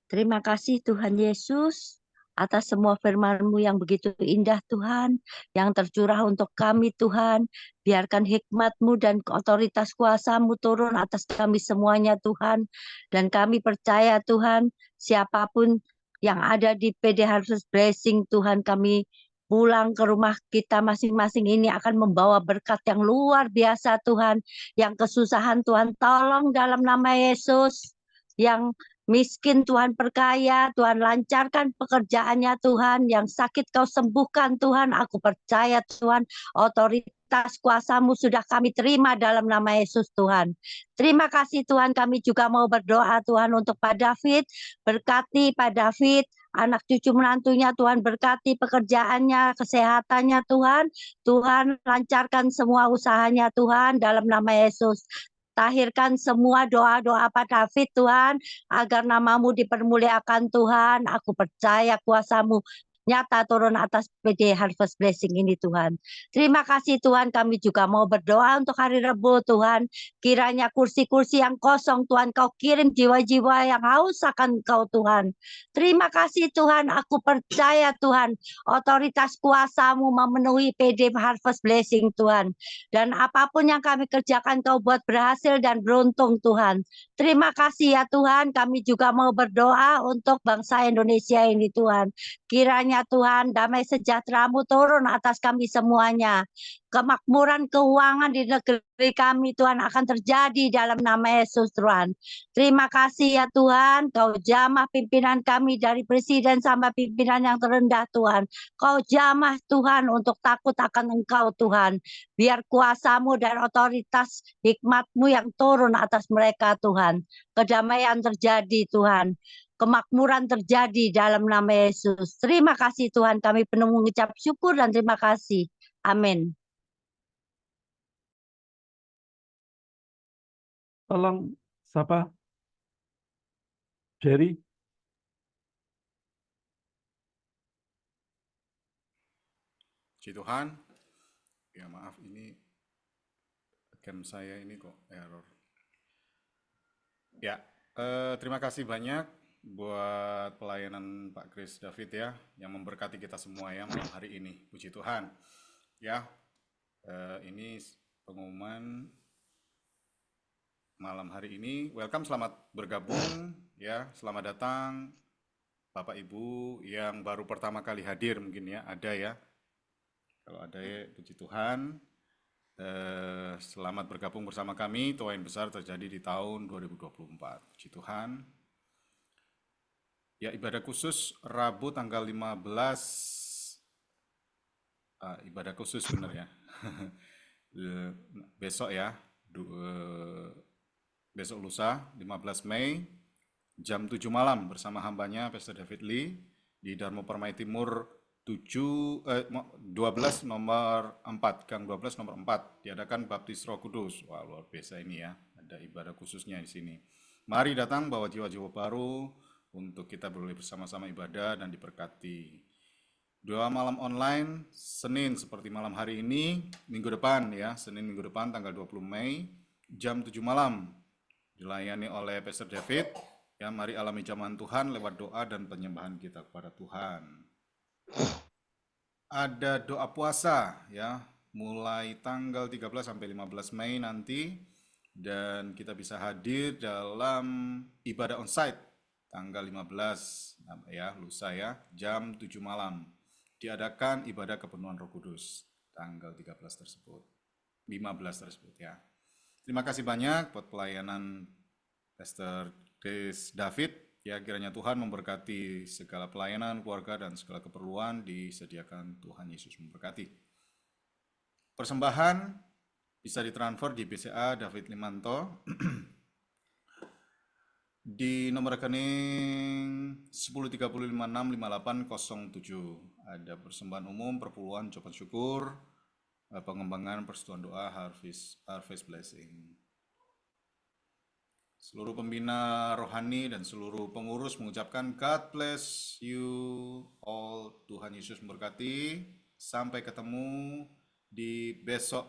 Terima kasih Tuhan Yesus atas semua firman-Mu yang begitu indah Tuhan, yang tercurah untuk kami Tuhan. Biarkan hikmat-Mu dan otoritas kuasa-Mu turun atas kami semuanya Tuhan. Dan kami percaya Tuhan, siapapun yang ada di PD Harvest Blessing Tuhan, kami pulang ke rumah kita masing-masing ini akan membawa berkat yang luar biasa Tuhan. Yang kesusahan Tuhan tolong dalam nama Yesus. Yang miskin Tuhan perkaya, Tuhan lancarkan pekerjaannya Tuhan, yang sakit Kau sembuhkan Tuhan, aku percaya Tuhan, otoritas kuasa-Mu sudah kami terima dalam nama Yesus Tuhan. Terima kasih Tuhan, kami juga mau berdoa Tuhan untuk Pak David, berkati Pak David, anak cucu menantunya Tuhan, berkati pekerjaannya, kesehatannya Tuhan, Tuhan lancarkan semua usahanya Tuhan dalam nama Yesus. Tahirkan semua doa-doa Pak David Tuhan, agar namamu dipermuliakan Tuhan. Aku percaya kuasa-Mu nyata turun atas PD Harvest Blessing ini Tuhan. Terima kasih Tuhan, kami juga mau berdoa untuk hari Rebo Tuhan. Kiranya kursi-kursi yang kosong Tuhan, Kau kirim jiwa-jiwa yang haus akan Kau Tuhan. Terima kasih Tuhan, aku percaya Tuhan, otoritas kuasa-Mu memenuhi PD Harvest Blessing Tuhan. Dan apapun yang kami kerjakan Kau buat berhasil dan beruntung Tuhan. Terima kasih ya Tuhan, kami juga mau berdoa untuk bangsa Indonesia ini Tuhan. Kiranya Tuhan damai sejahtera-Mu turun atas kami semuanya. Kemakmuran keuangan di negeri kami Tuhan akan terjadi dalam nama Yesus Tuhan. Terima kasih ya Tuhan, Kau jamah pimpinan kami dari presiden sampai pimpinan yang terendah Tuhan. Kau jamah Tuhan untuk takut akan Engkau Tuhan. Biar kuasa-Mu dan otoritas hikmat-Mu yang turun atas mereka Tuhan. Kedamaian terjadi Tuhan. Kemakmuran terjadi dalam nama Yesus. Terima kasih Tuhan, kami penuh mengucap syukur dan terima kasih. Amin. Tolong siapa? Jerry. Puji Tuhan. Ya maaf, ini game saya ini kok error. Ya, terima kasih banyak buat pelayanan Pak Chris David ya, yang memberkati kita semua ya malam hari ini. Puji Tuhan. Ya, ini pengumuman malam hari ini. Welcome, selamat bergabung ya, selamat datang Bapak Ibu yang baru pertama kali hadir mungkin ya, ada ya. Kalau ada ya, puji Tuhan. Selamat bergabung bersama kami. Tuain besar terjadi di tahun 2024. Puji Tuhan. Ya, ibadah khusus Rabu tanggal 15. Ibadah khusus benar ya. Besok ya. Besok lusa 15 Mei jam 7 malam bersama hambanya Pastor David Lee di Darmo Permai Timur 12 nomor 4, Gang 12 nomor 4, diadakan Baptis Roh Kudus. Wah, luar biasa ini ya, ada ibadah khususnya di sini. Mari datang bawa jiwa-jiwa baru untuk kita boleh bersama-sama ibadah dan diberkati. Doa malam online Senin seperti malam hari ini, minggu depan ya, Senin minggu depan tanggal 20 Mei jam 7 malam dilayani oleh Pastor David. Ya, mari alami jamahan Tuhan lewat doa dan penyembahan kita kepada Tuhan. Ada doa puasa ya, mulai tanggal 13 sampai 15 Mei nanti, dan kita bisa hadir dalam ibadah onsite tanggal 15 ya, lusa ya, jam 7 malam. Diadakan ibadah kepenuhan Roh Kudus tanggal 13 tersebut, 15 tersebut ya. Terima kasih banyak buat pelayanan Pastor Chris David. Ya, kiranya Tuhan memberkati segala pelayanan, keluarga, dan segala keperluan disediakan Tuhan Yesus memberkati. Persembahan bisa ditransfer di BCA David Limanto di nomor rekening 1035658807. Ada persembahan umum, perpuluhan, ucapan syukur, pengembangan persekutuan doa, Harvest Blessing. Seluruh pembina rohani dan seluruh pengurus mengucapkan God bless you all. Tuhan Yesus memberkati. Sampai ketemu di besok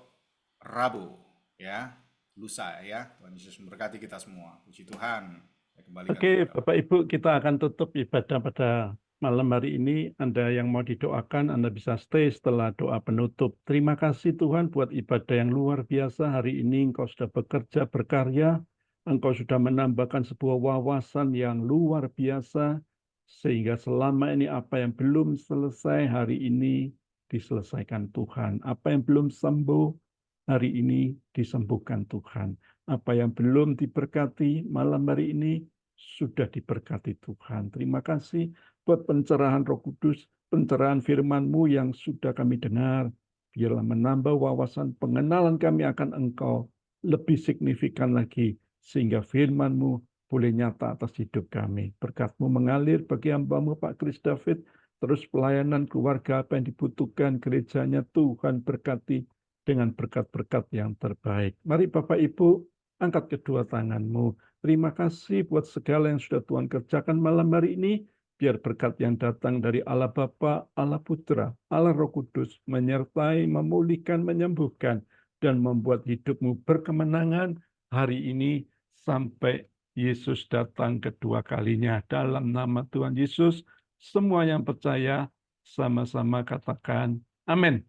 Rabu ya. lusa ya. Tuhan Yesus memberkati kita semua. Puji Tuhan. Saya kembalikan Oke, kepada Bapak Ibu, kita akan tutup ibadah pada malam hari ini. Anda yang mau didoakan, Anda bisa stay setelah doa penutup. Terima kasih Tuhan buat ibadah yang luar biasa hari ini. Engkau sudah bekerja, berkarya. Engkau sudah menambahkan sebuah wawasan yang luar biasa. Sehingga selama ini apa yang belum selesai hari ini diselesaikan Tuhan. Apa yang belum sembuh hari ini disembuhkan Tuhan. Apa yang belum diberkati malam hari ini sudah diberkati Tuhan. Terima kasih buat pencerahan Roh Kudus, pencerahan firman-Mu yang sudah kami dengar. Biarlah menambah wawasan pengenalan kami akan Engkau lebih signifikan lagi, sehingga firman-Mu boleh nyata atas hidup kami. Berkat-Mu mengalir bagi hamba-Mu Pak Kris David, terus pelayanan keluarga apa yang dibutuhkan gerejanya Tuhan berkati dengan berkat-berkat yang terbaik. Mari Bapak Ibu, angkat kedua tanganmu. Terima kasih buat segala yang sudah Tuhan kerjakan malam hari ini. Biar berkat yang datang dari Allah Bapa, Allah Putra, Allah Roh Kudus menyertai, memulihkan, menyembuhkan, dan membuat hidupmu berkemenangan hari ini sampai Yesus datang kedua kalinya. Dalam nama Tuhan Yesus, semua yang percaya sama-sama katakan amin.